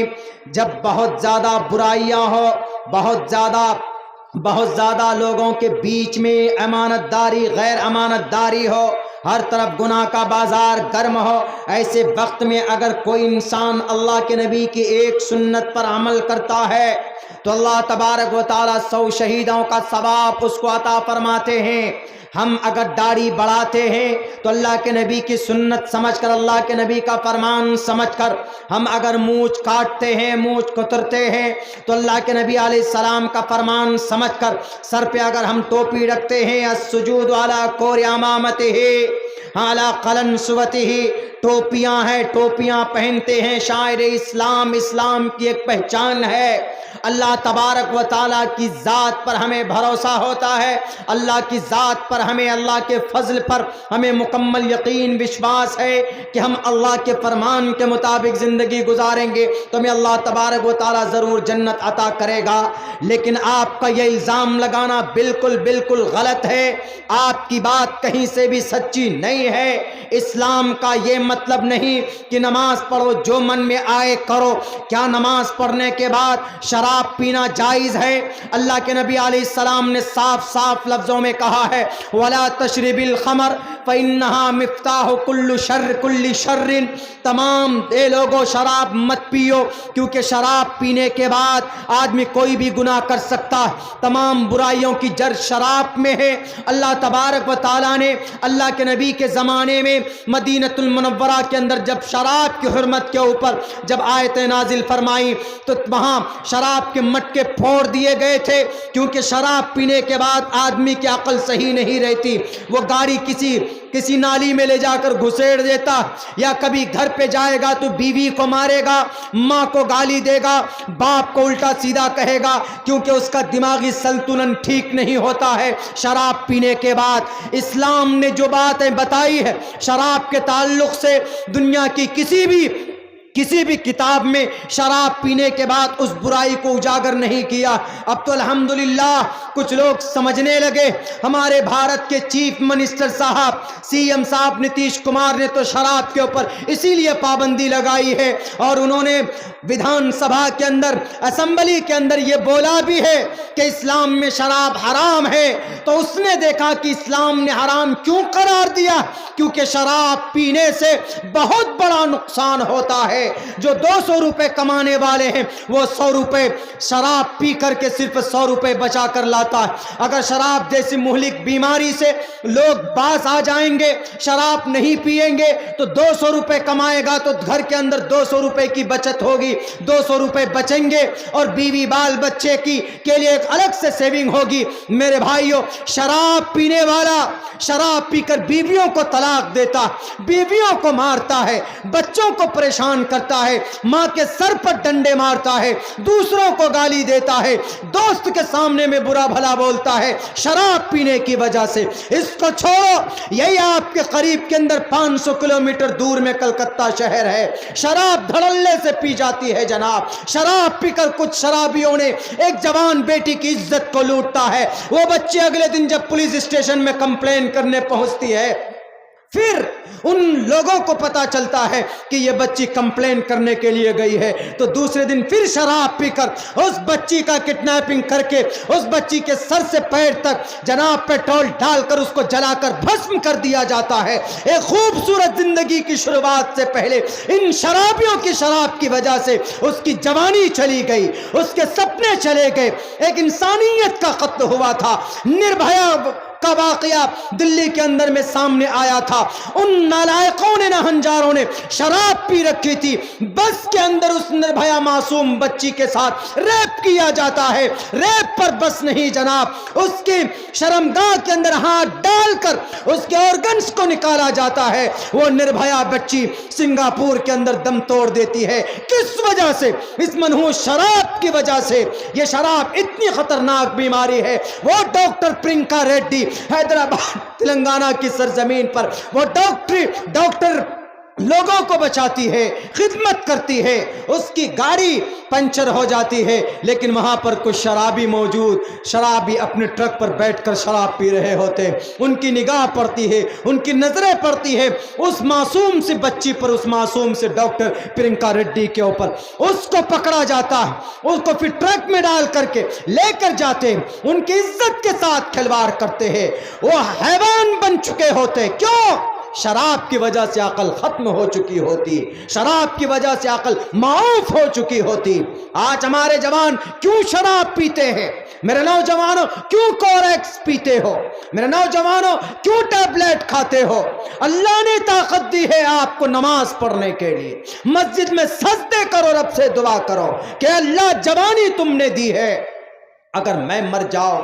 جب بہت زیادہ برائیاں ہو، بہت زیادہ لوگوں کے بیچ میں امانت داری، غیر امانت داری ہو، ہر طرف گناہ کا بازار گرم ہو، ایسے وقت میں اگر کوئی انسان اللہ کے نبی کی ایک سنت پر عمل کرتا ہے تو اللہ تبارک و تعالیٰ 100 شہیدوں کا ثواب اس کو عطا فرماتے ہیں۔ ہم اگر داڑھی بڑھاتے ہیں تو اللہ کے نبی کی سنت سمجھ کر، اللہ کے نبی کا فرمان سمجھ کر، ہم اگر مونچھ کاٹتے ہیں، مونچھ کترتے ہیں تو اللہ کے نبی علیہ السلام کا فرمان سمجھ کر، سر پہ اگر ہم ٹوپی رکھتے ہیں، السجود علی کور امامتہ علی قلنسوتہ، ٹوپیاں ہیں، ٹوپیاں پہنتے ہیں، شاعر اسلام، اسلام کی ایک پہچان ہے۔ اللہ تبارک و تعالیٰ کی ذات پر ہمیں بھروسہ ہوتا ہے، اللہ کی ذات پر ہمیں، اللہ کے فضل پر ہمیں مکمل یقین وشواس ہے کہ ہم اللہ کے فرمان کے مطابق زندگی گزاریں گے تو ہمیں اللہ تبارک و تعالیٰ ضرور جنت عطا کرے گا۔ لیکن آپ کا یہ الزام لگانا بالکل غلط ہے، آپ کی بات کہیں سے بھی سچی نہیں ہے۔ اسلام کا یہ مطلب نہیں کہ نماز پڑھو جو من میں آئے کرو۔ کیا نماز پڑھنے کے بعد شراب پینا جائز ہے؟ اللہ کے نبی علیہ السلام نے صاف لفظوں میں کہا ہے، وَلَا تَشْرِبِ الْخَمْرَ فَإِنَّهَا مِفْتَاحُ كُلِّ شَرٍ۔ تمام لوگوں شراب مت پیو، کیونکہ شراب پینے کے بعد آدمی کوئی بھی گناہ کر سکتا ہے، تمام برائیوں کی جڑ شراب میں ہے۔ اللہ تبارک و تعالیٰ نے اللہ کے نبی کے زمانے میں مدینۃ المنورہ کے اندر جب شراب کی حرمت کے اوپر جب آیتیں نازل فرمائی تو وہاں شراب کے مٹکے پھوڑ دیے گئے تھے، کیونکہ شراب پینے کے بعد آدمی کی عقل صحیح نہیں رہتی۔ وہ گاڑی کسی نالی میں لے جا کر گھسیڑ دیتا، یا کبھی گھر پہ جائے گا تو بیوی کو مارے گا، ماں کو گالی دے گا، باپ کو الٹا سیدھا کہے گا، کیونکہ اس کا دماغی سنتلن ٹھیک نہیں ہوتا ہے شراب پینے کے بعد۔ اسلام نے جو باتیں بتائی ہے شراب کے تعلق سے، دنیا کی کسی بھی کسی بھی کتاب میں شراب پینے کے بعد اس برائی کو اجاگر نہیں کیا۔ اب تو الحمدللہ کچھ لوگ سمجھنے لگے۔ ہمارے بھارت کے چیف منسٹر صاحب سی ایم صاحب نتیش کمار نے تو شراب کے اوپر اسی لیے پابندی لگائی ہے، اور انہوں نے ودھان سبھا کے اندر، اسمبلی کے اندر یہ بولا بھی ہے کہ اسلام میں شراب حرام ہے۔ تو اس نے دیکھا کہ اسلام نے حرام کیوں قرار دیا، کیونکہ شراب پینے سے بہت بڑا نقصان ہوتا ہے۔ جو 200 روپے کمانے والے ہیں وہ 100 روپے شراب پی کر کے صرف 100 روپے بچا کر لاتا ہے۔ اگر شراب جیسی مہلک بیماری سے لوگ باز آ جائیں گے، شراب نہیں پیئیں گے، تو 200 روپے کمائے گا تو گھر کے اندر 200 روپے کی بچت ہوگی، 200 روپے بچیں گے، اور بیوی بال بچے کے لیے ایک الگ سے سیونگ ہوگی۔ میرے بھائیوں، شراب پینے والا شراب پی کر بیویوں کو طلاق دیتا، بیویوں کو مارتا ہے، بچوں کو پریشان کرتا ہے، ماں کے سر پر ڈنڈے مارتا ہے، دوسروں کو گالی دیتا ہے، دوست کے سامنے میں برا بھلا بولتا ہے، شراب پینے کی وجہ سے۔ اس کو چھوڑو، یہی آپ کے قریب کے اندر 500 کلومیٹر دور میں کلکتہ شہر ہے، شراب دھڑلے سے پی جاتی ہے جناب۔ شراب پی کر کچھ شرابیوں نے ایک جوان بیٹی کی عزت کو لوٹتا ہے۔ وہ بچے اگلے دن جب پولیس اسٹیشن میں کمپلین کرنے پہنچتی ہے، پھر ان لوگوں کو پتا چلتا ہے کہ یہ بچی کمپلین کرنے کے لیے گئی ہے، تو دوسرے دن پھر شراب پی کر اس بچی کا کڈنیپنگ کر کے اس بچی کے سر سے پیر تک جناب پیٹرول ڈال کر اس کو جلا کر بھسم کر دیا جاتا ہے۔ ایک خوبصورت زندگی کی شروعات سے پہلے ان شرابیوں کی شراب کی وجہ سے اس کی جوانی چلی گئی، اس کے سپنے چلے گئے، ایک انسانیت کا قتل ہوا تھا۔ نربھیا کا واقعہ دلی کے اندر میں سامنے آیا تھا۔ ان نالائقوں نے، نہنجاروں نے شراب پی رکھی تھی، بس کے اندر اس نربھیا معصوم بچی کے ساتھ ریپ کیا جاتا ہے۔ ریپ پر بس نہیں جناب، اس کی شرمگاہ کے اندر ہاتھ ڈال کر اس کے آرگنز کو نکالا جاتا ہے۔ وہ نربھیا بچی سنگاپور کے اندر دم توڑ دیتی ہے۔ کس وجہ سے؟ اس منحوس شراب کی وجہ سے۔ یہ شراب اتنی خطرناک بیماری ہے۔ وہ ڈاکٹر پرینکا ریڈی حیدرآباد تلنگانہ کی سرزمین پر وہ ڈاکٹر لوگوں کو بچاتی ہے، خدمت کرتی ہے، اس کی گاڑی پنچر ہو جاتی ہے، لیکن وہاں پر کچھ شرابی موجود، شرابی اپنے ٹرک پر بیٹھ کر شراب پی رہے ہوتے، ان کی نگاہ پڑتی ہے، ان کی نظریں پڑتی ہے اس معصوم سی بچی پر، اس معصوم سے ڈاکٹر پرینکا ریڈی کے اوپر۔ اس کو پکڑا جاتا ہے، اس کو پھر ٹرک میں ڈال کر کے لے کر جاتے ہیں، ان کی عزت کے ساتھ کھلواڑ کرتے ہیں، وہ حیوان بن چکے ہوتے۔ کیوں؟ شراب کی وجہ سے عقل ختم ہو چکی ہوتی، شراب کی وجہ سے عقل معاف ہو چکی ہوتی۔ آج ہمارے جوان کیوں شراب پیتے ہیں؟ میرے نوجوانوں کیوں کوریکس پیتے ہو؟ میرے نوجوانوں کیوں ٹیبلیٹ کھاتے ہو؟ اللہ نے طاقت دی ہے آپ کو نماز پڑھنے کے لیے، مسجد میں سجدے کرو، رب سے دعا کرو کہ اللہ جوانی تم نے دی ہے، اگر میں مر جاؤں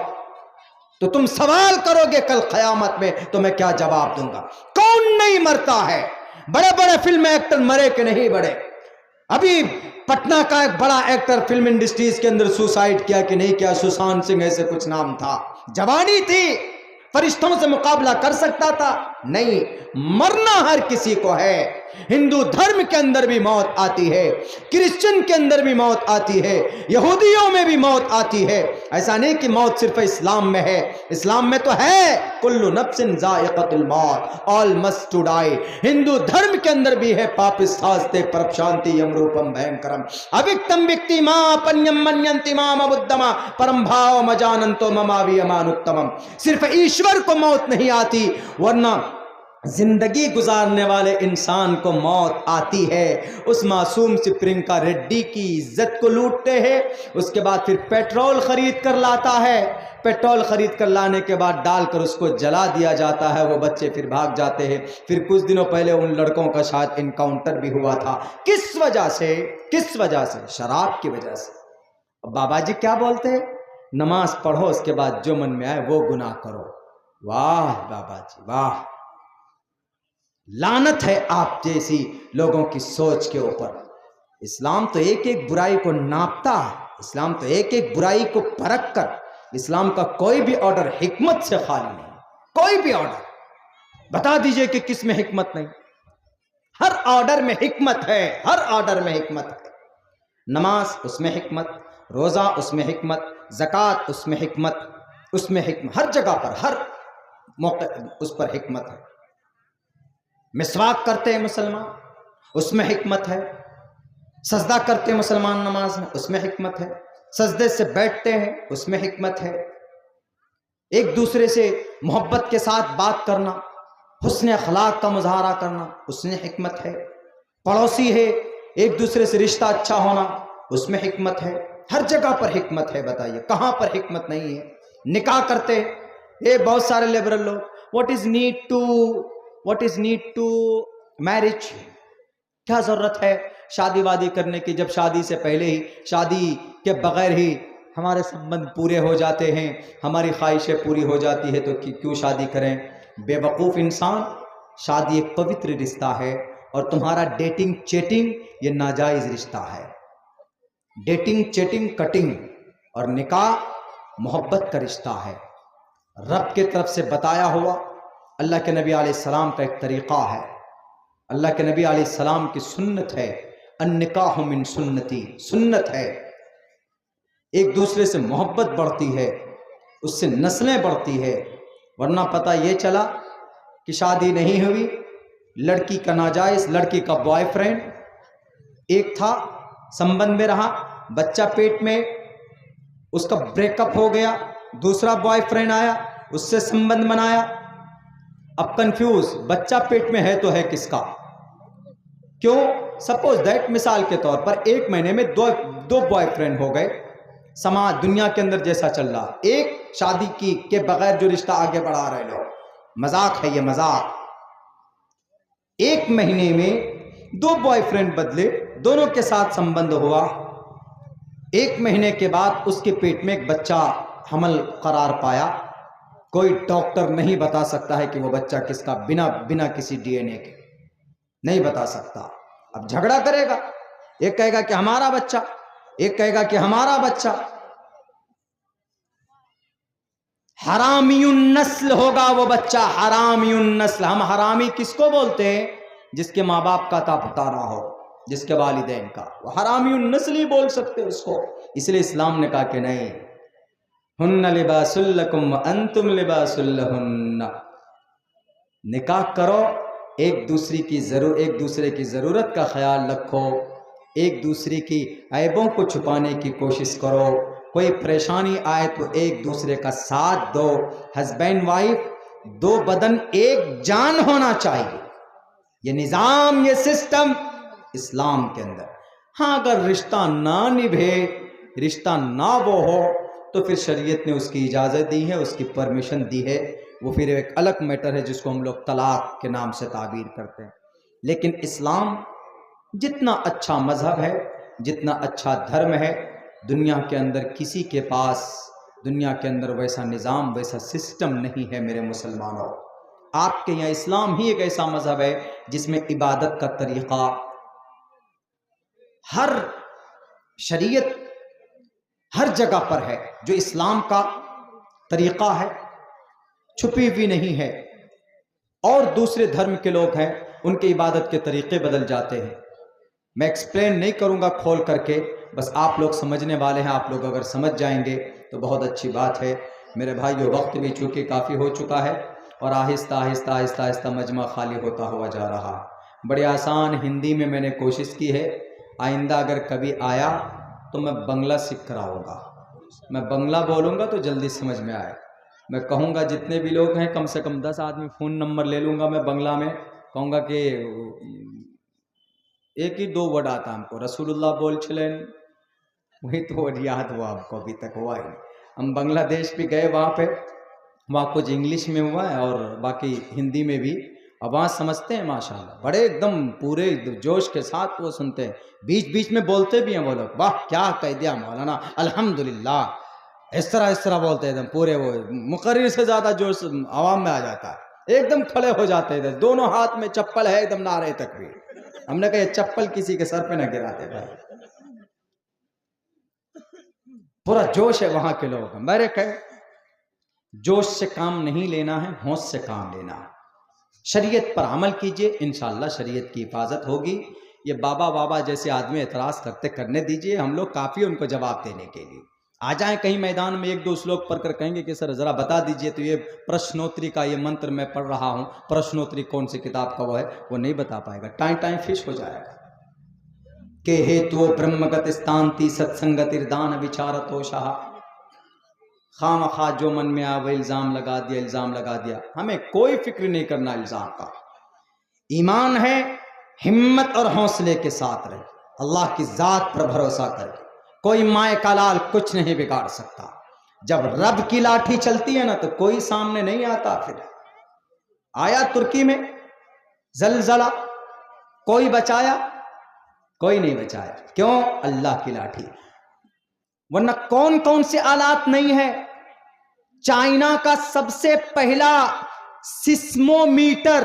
تو تم سوال کرو گے کل قیامت میں تو میں کیا جواب دوں گا؟ کون نہیں مرتا ہے؟ بڑے بڑے فلم ایکٹر مرے کہ نہیں بڑے؟ ابھی پٹنہ کا ایک بڑا ایکٹر فلم انڈسٹریز کے اندر سوسائڈ کیا کہ نہیں کیا؟ سشانت سنگھ ایسے کچھ نام تھا، جوانی تھی، فرشتوں سے مقابلہ کر سکتا تھا؟ نہیں۔ مرنا ہر کسی کو ہے۔ ہندو دھرم کے اندر بھی موت آتی ہے، کرسچن کے اندر بھی موت آتی ہے، یہودیوں میں بھی موت آتی ہے۔ ایسا نہیں کہ موت صرف اسلام میں ہے، اسلام میں تو ہے کل نفس ذائقۃ الموت، آل مسٹ ٹو ڈائی۔ ہندو دھرم کے اندر بھی ہے پاپستھاستے پرپشانتی یم روپم بھینکرم اوکتم وکتی ما پنیم منینتی مام بدھما پرم بھاو مجاننتو مماویمانتمم۔ صرف ایشور کو موت نہیں آتی، ورنہ زندگی گزارنے والے انسان کو موت آتی ہے۔ اس معصوم سے پرینکا ریڈی کی عزت کو لوٹتے ہیں، اس کے بعد پھر پیٹرول خرید کر لاتا ہے، پیٹرول خرید کر لانے کے بعد ڈال کر اس کو جلا دیا جاتا ہے، وہ بچے پھر بھاگ جاتے ہیں۔ پھر کچھ دنوں پہلے ان لڑکوں کا شاید انکاؤنٹر بھی ہوا تھا۔ کس وجہ سے؟ کس وجہ سے؟ شراب کی وجہ سے۔ اب بابا جی کیا بولتے ہیں؟ نماز پڑھو، اس کے بعد جو من میں آئے وہ گناہ کرو۔ واہ بابا جی واہ، لعنت ہے آپ جیسی لوگوں کی سوچ کے اوپر۔ اسلام تو ایک ایک برائی کو ناپتا ہے، اسلام تو ایک ایک برائی کو پرکھ کر، اسلام کا کوئی بھی آرڈر حکمت سے خالی نہیں، کوئی بھی آرڈر بتا دیجئے کہ کس میں حکمت نہیں، ہر آرڈر میں حکمت ہے، ہر آرڈر میں حکمت ہے. نماز اس میں حکمت، روزہ اس میں حکمت، زکوٰۃ اس میں حکمت، اس میں حکمت، ہر جگہ پر ہر موقع اس پر حکمت ہے. مسواک کرتے ہیں مسلمان، اس میں حکمت ہے. سجدہ کرتے ہیں مسلمان نماز میں، اس میں حکمت ہے. سجدے سے بیٹھتے ہیں، اس میں حکمت ہے. ایک دوسرے سے محبت کے ساتھ بات کرنا، حسن اخلاق کا مظاہرہ کرنا، اس میں حکمت ہے. پڑوسی ہے، ایک دوسرے سے رشتہ اچھا ہونا، اس میں حکمت ہے. ہر جگہ پر حکمت ہے. بتائیے کہاں پر حکمت نہیں ہے؟ نکاح کرتے یہ بہت سارے لبرل لوگ، what is need to marriage, کیا ضرورت ہے شادی وادی کرنے کی، جب شادی سے پہلے ہی، شادی کے بغیر ہی ہمارے سبند پورے ہو جاتے ہیں، ہماری خواہشیں پوری ہو جاتی ہے، تو کیوں شادی کریں؟ بے وقوف انسان. شادی ایک پوتر رشتہ ہے، اور تمہارا ڈیٹنگ چیٹنگ یہ ناجائز رشتہ ہے. ڈیٹنگ چیٹنگ کٹنگ، اور نکاح محبت کا رشتہ ہے، رب کی طرف سے بتایا ہوا. اللہ کے نبی علیہ السلام کا ایک طریقہ ہے، اللہ کے نبی علیہ السلام کی سنت ہے. النکاح من سنتی، سنت ہے. ایک دوسرے سے محبت بڑھتی ہے، اس سے نسلیں بڑھتی ہے. ورنہ پتہ یہ چلا کہ شادی نہیں ہوئی، لڑکی کا ناجائز، لڑکی کا بوائے فرینڈ ایک تھا، سمبند میں رہا، بچہ پیٹ میں، اس کا بریک اپ ہو گیا، دوسرا بوائے فرینڈ آیا، اس سے سمبند بنایا. اب کنفیوز، بچہ پیٹ میں ہے تو ہے کس کا؟ کیوں؟ سپوز دیٹ، مثال کے طور پر 1 مہینے میں دو بوائے فرینڈ ہو گئے. سماج دنیا کے اندر جیسا چل رہا، ایک شادی کی کے بغیر جو رشتہ آگے بڑھا رہے لوگ، مذاق ہے یہ، مذاق. 1 مہینے میں 2 بوائے فرینڈ بدلے، دونوں کے ساتھ سمبند ہوا. 1 مہینے کے بعد اس کے پیٹ میں ایک بچہ حمل قرار پایا. کوئی ڈاکٹر نہیں بتا سکتا ہے کہ وہ بچہ کس کا، بنا کسی ڈی این اے کے نہیں بتا سکتا. اب جھگڑا کرے گا، ایک کہے گا کہ ہمارا بچہ، ایک کہے گا کہ ہمارا بچہ. حرامی النسل ہوگا وہ بچہ، حرامی النسل. ہم حرامی کس کو بولتے ہیں؟ جس کے ماں باپ کا تا پتا نہ ہو، جس کے والدین کا، وہ حرامی النسل ہی بول سکتے اس کو. اس لیے اسلام نے کہا کہ نہیں، ہن لباس لکم وانتم لباس لہن. نکاح کرو، ایک دوسرے کی ضرورت کا خیال رکھو، ایک دوسرے کی عیبوں کو چھپانے کی کوشش کرو. کوئی پریشانی آئے تو ایک دوسرے کا ساتھ دو. ہسبینڈ وائف 2 بدن 1 جان ہونا چاہیے. یہ نظام، یہ سسٹم اسلام کے اندر. ہاں اگر رشتہ نہ نبھے، رشتہ نہ وہ ہو، تو پھر شریعت نے اس کی اجازت دی ہے، اس کی پرمیشن دی ہے. وہ پھر ایک الگ میٹر ہے جس کو ہم لوگ طلاق کے نام سے تعبیر کرتے ہیں. لیکن اسلام جتنا اچھا مذہب ہے، جتنا اچھا دھرم ہے، دنیا کے اندر کسی کے پاس، دنیا کے اندر ویسا نظام، ویسا سسٹم نہیں ہے میرے مسلمانوں. آپ کے یہاں اسلام ہی ایک ایسا مذہب ہے جس میں عبادت کا طریقہ، ہر شریعت ہر جگہ پر ہے جو اسلام کا طریقہ ہے، چھپی ہوئی نہیں ہے. اور دوسرے دھرم کے لوگ ہیں، ان کے عبادت کے طریقے بدل جاتے ہیں. میں ایکسپلین نہیں کروں گا کھول کر کے، بس آپ لوگ سمجھنے والے ہیں. آپ لوگ اگر سمجھ جائیں گے تو بہت اچھی بات ہے. میرے بھائیو، وقت بھی چونکہ کافی ہو چکا ہے، اور آہستہ آہستہ آہستہ آہستہ مجمع خالی ہوتا ہوا جا رہا. بڑے آسان ہندی میں نے کوشش کی ہے. آئندہ اگر کبھی آیا تو میں بنگلہ سیکھ کر آؤں گا. میں بنگلہ بولوں گا تو جلدی سمجھ میں آئے. میں کہوں گا جتنے بھی لوگ ہیں، کم سے کم 10 آدمی فون نمبر لے لوں گا. میں بنگلہ میں کہوں گا کہ ایک ہی 2 ورڈ آتا ہم کو، رسول اللہ بول چلیں، وہی تو ورڈ یاد ہوا ہم کو، ابھی تک ہوا ہی. ہم بنگلہ دیش بھی گئے، وہاں کچھ انگلش میں ہوا ہے اور باقی ہندی میں بھی. اب وہاں سمجھتے ہیں ماشاءاللہ، بڑے ایک دم پورے جوش کے ساتھ وہ سنتے ہیں. بیچ بیچ میں بولتے بھی ہیں وہ لوگ، واہ کیا کہہ دیا مولانا، الحمدللہ، اس طرح بولتے ہیں. ایک دم پورے، وہ مقرر سے زیادہ جوش عوام میں آ جاتا ہے. ایک دم کھڑے ہو جاتے ہیں، دونوں ہاتھ میں چپل ہے، ایک دم نعرے تکبیر. ہم نے کہا یہ چپل کسی کے سر پہ نہ گراتے بھائی. پورا جوش ہے وہاں کے لوگ. میرے کہ جوش سے کام نہیں لینا ہے، ہوش سے کام لینا ہے. شریعت پر عمل کیجئے، انشاءاللہ شریعت کی حفاظت ہوگی۔ یہ بابا جیسے آدمی اعتراض کرنے دیجئے، ہم لوگ کافی ان کو جواب دینے کے لیے۔ آ جائیں کہیں میدان میں، ایک دو سلوک پڑھ کر کہیں گے کہ سر ذرا بتا دیجئے تو یہ پرشنوتری کا یہ منتر میں پڑھ رہا ہوں، پرشنوتری کون سی کتاب کا وہ ہے، وہ نہیں بتا پائے گا، ٹائم فش ہو جائے گا۔ کہ ہیتو برہمگت استانتی ستسنگتردان وچارتو شاہ، خام خواہ جو من میں آ وہ الزام لگا دیا۔ ہمیں کوئی فکر نہیں کرنا الزام کا۔ ایمان ہے، ہمت اور حوصلے کے ساتھ رہے، اللہ کی ذات پر بھروسہ کرے، کوئی مائے کا لال کچھ نہیں بگاڑ سکتا۔ جب رب کی لاٹھی چلتی ہے نا تو کوئی سامنے نہیں آتا۔ پھر آیا ترکی میں زلزلہ، کوئی بچایا؟ کوئی نہیں بچایا۔ کیوں؟ اللہ کی لاٹھی۔ ورنہ کون سے آلات نہیں ہے؟ چائنا کا سب سے پہلا سسمو میٹر،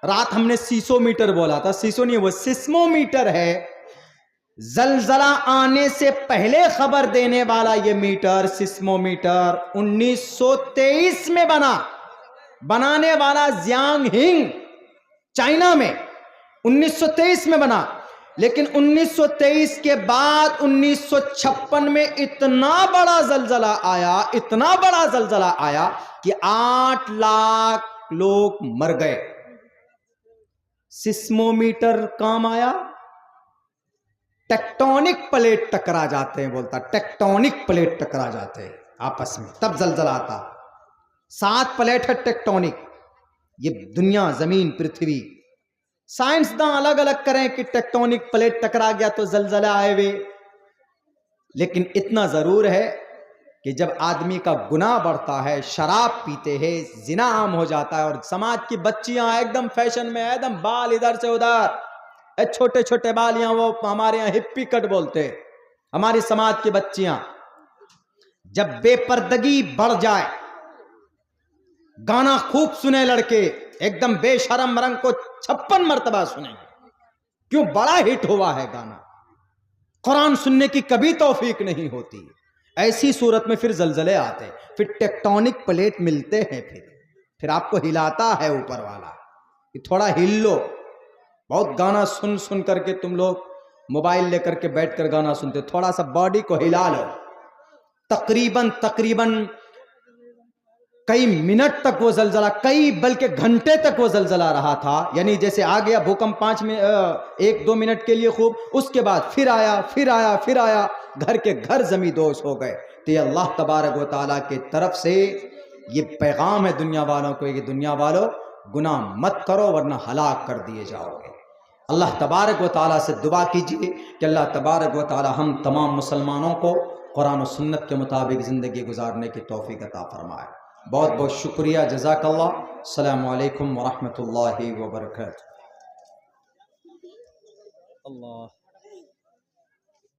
رات ہم نے سیسو میٹر بولا تھا، سیسو نہیں، وہ سسمو میٹر ہے۔ زلزلہ آنے سے پہلے خبر دینے والا یہ میٹر، سسمو میٹر 1923 میں بنانے والا زیانگ ہنگ، چائنا میں 1923 میں بنا۔ لیکن 1923 کے بعد 1956 میں اتنا بڑا زلزلہ آیا کہ 8 لاکھ لوگ مر گئے۔ سسمومیٹر کام آیا؟ ٹیکٹونک پلیٹ ٹکرا جاتے ہیں، بولتا ٹیکٹونک پلیٹ ٹکرا جاتے ہیں آپس میں، تب زلزلہ آتا۔ 7 پلیٹ ہے ٹیکٹونک، یہ دنیا، زمین، پرتھوی۔ سائنسداں الگ الگ کریں کہ ٹیکٹونک پلیٹ ٹکرا گیا تو زلزلہ آئے ہوئے، لیکن اتنا ضرور ہے کہ جب آدمی کا گناہ بڑھتا ہے، شراب پیتے ہیں، زنا عام ہو جاتا ہے، اور سماج کی بچیاں ایک دم فیشن میں، ایک دم بال ادھر سے ادھر، چھوٹے چھوٹے بالیاں، وہ ہمارے یہاں ہپی کٹ بولتے، ہماری سماج کی بچیاں، جب بے پردگی بڑھ جائے، گانا خوب سنے لڑکے، ایک دم بے شرم رنگ کو 56 مرتبہ سنیں، کیوں؟ بڑا ہٹ ہوا ہے گانا، قرآن سننے کی کبھی توفیق نہیں ہوتی۔ ایسی صورت میں پھر زلزلے آتے، پھر ٹیکٹونک پلیٹ ملتے ہیں، پھر آپ کو ہلاتا ہے اوپر والا کہ تھوڑا ہل لو۔ بہت گانا سن کر کے تم لوگ موبائل لے کر کے بیٹھ کر گانا سنتے، تھوڑا سا باڈی کو ہلا لو۔ تقریباً کئی منٹ تک وہ زلزلہ، بلکہ گھنٹے تک وہ زلزلہ رہا تھا، یعنی جیسے آ گیا بھوکمپ 1-2 منٹ کے لیے خوب، اس کے بعد پھر آیا، گھر کے گھر زمیندوز ہو گئے۔ تو یہ اللہ تبارک و تعالیٰ کی طرف سے یہ پیغام ہے دنیا والوں کو کہ دنیا والوں گناہ مت کرو ورنہ ہلاک کر دیے جاؤ گے۔ اللہ تبارک و تعالیٰ سے دعا کیجیے کہ اللہ تبارک و تعالیٰ ہم تمام مسلمانوں کو قرآن و سنت کے مطابق زندگی گزارنے کی توفیق عطا فرمائے۔ بہت بہت شکریہ، جزاک اللہ۔ السلام علیکم ورحمۃ اللہ وبرکاتہ۔ اللہ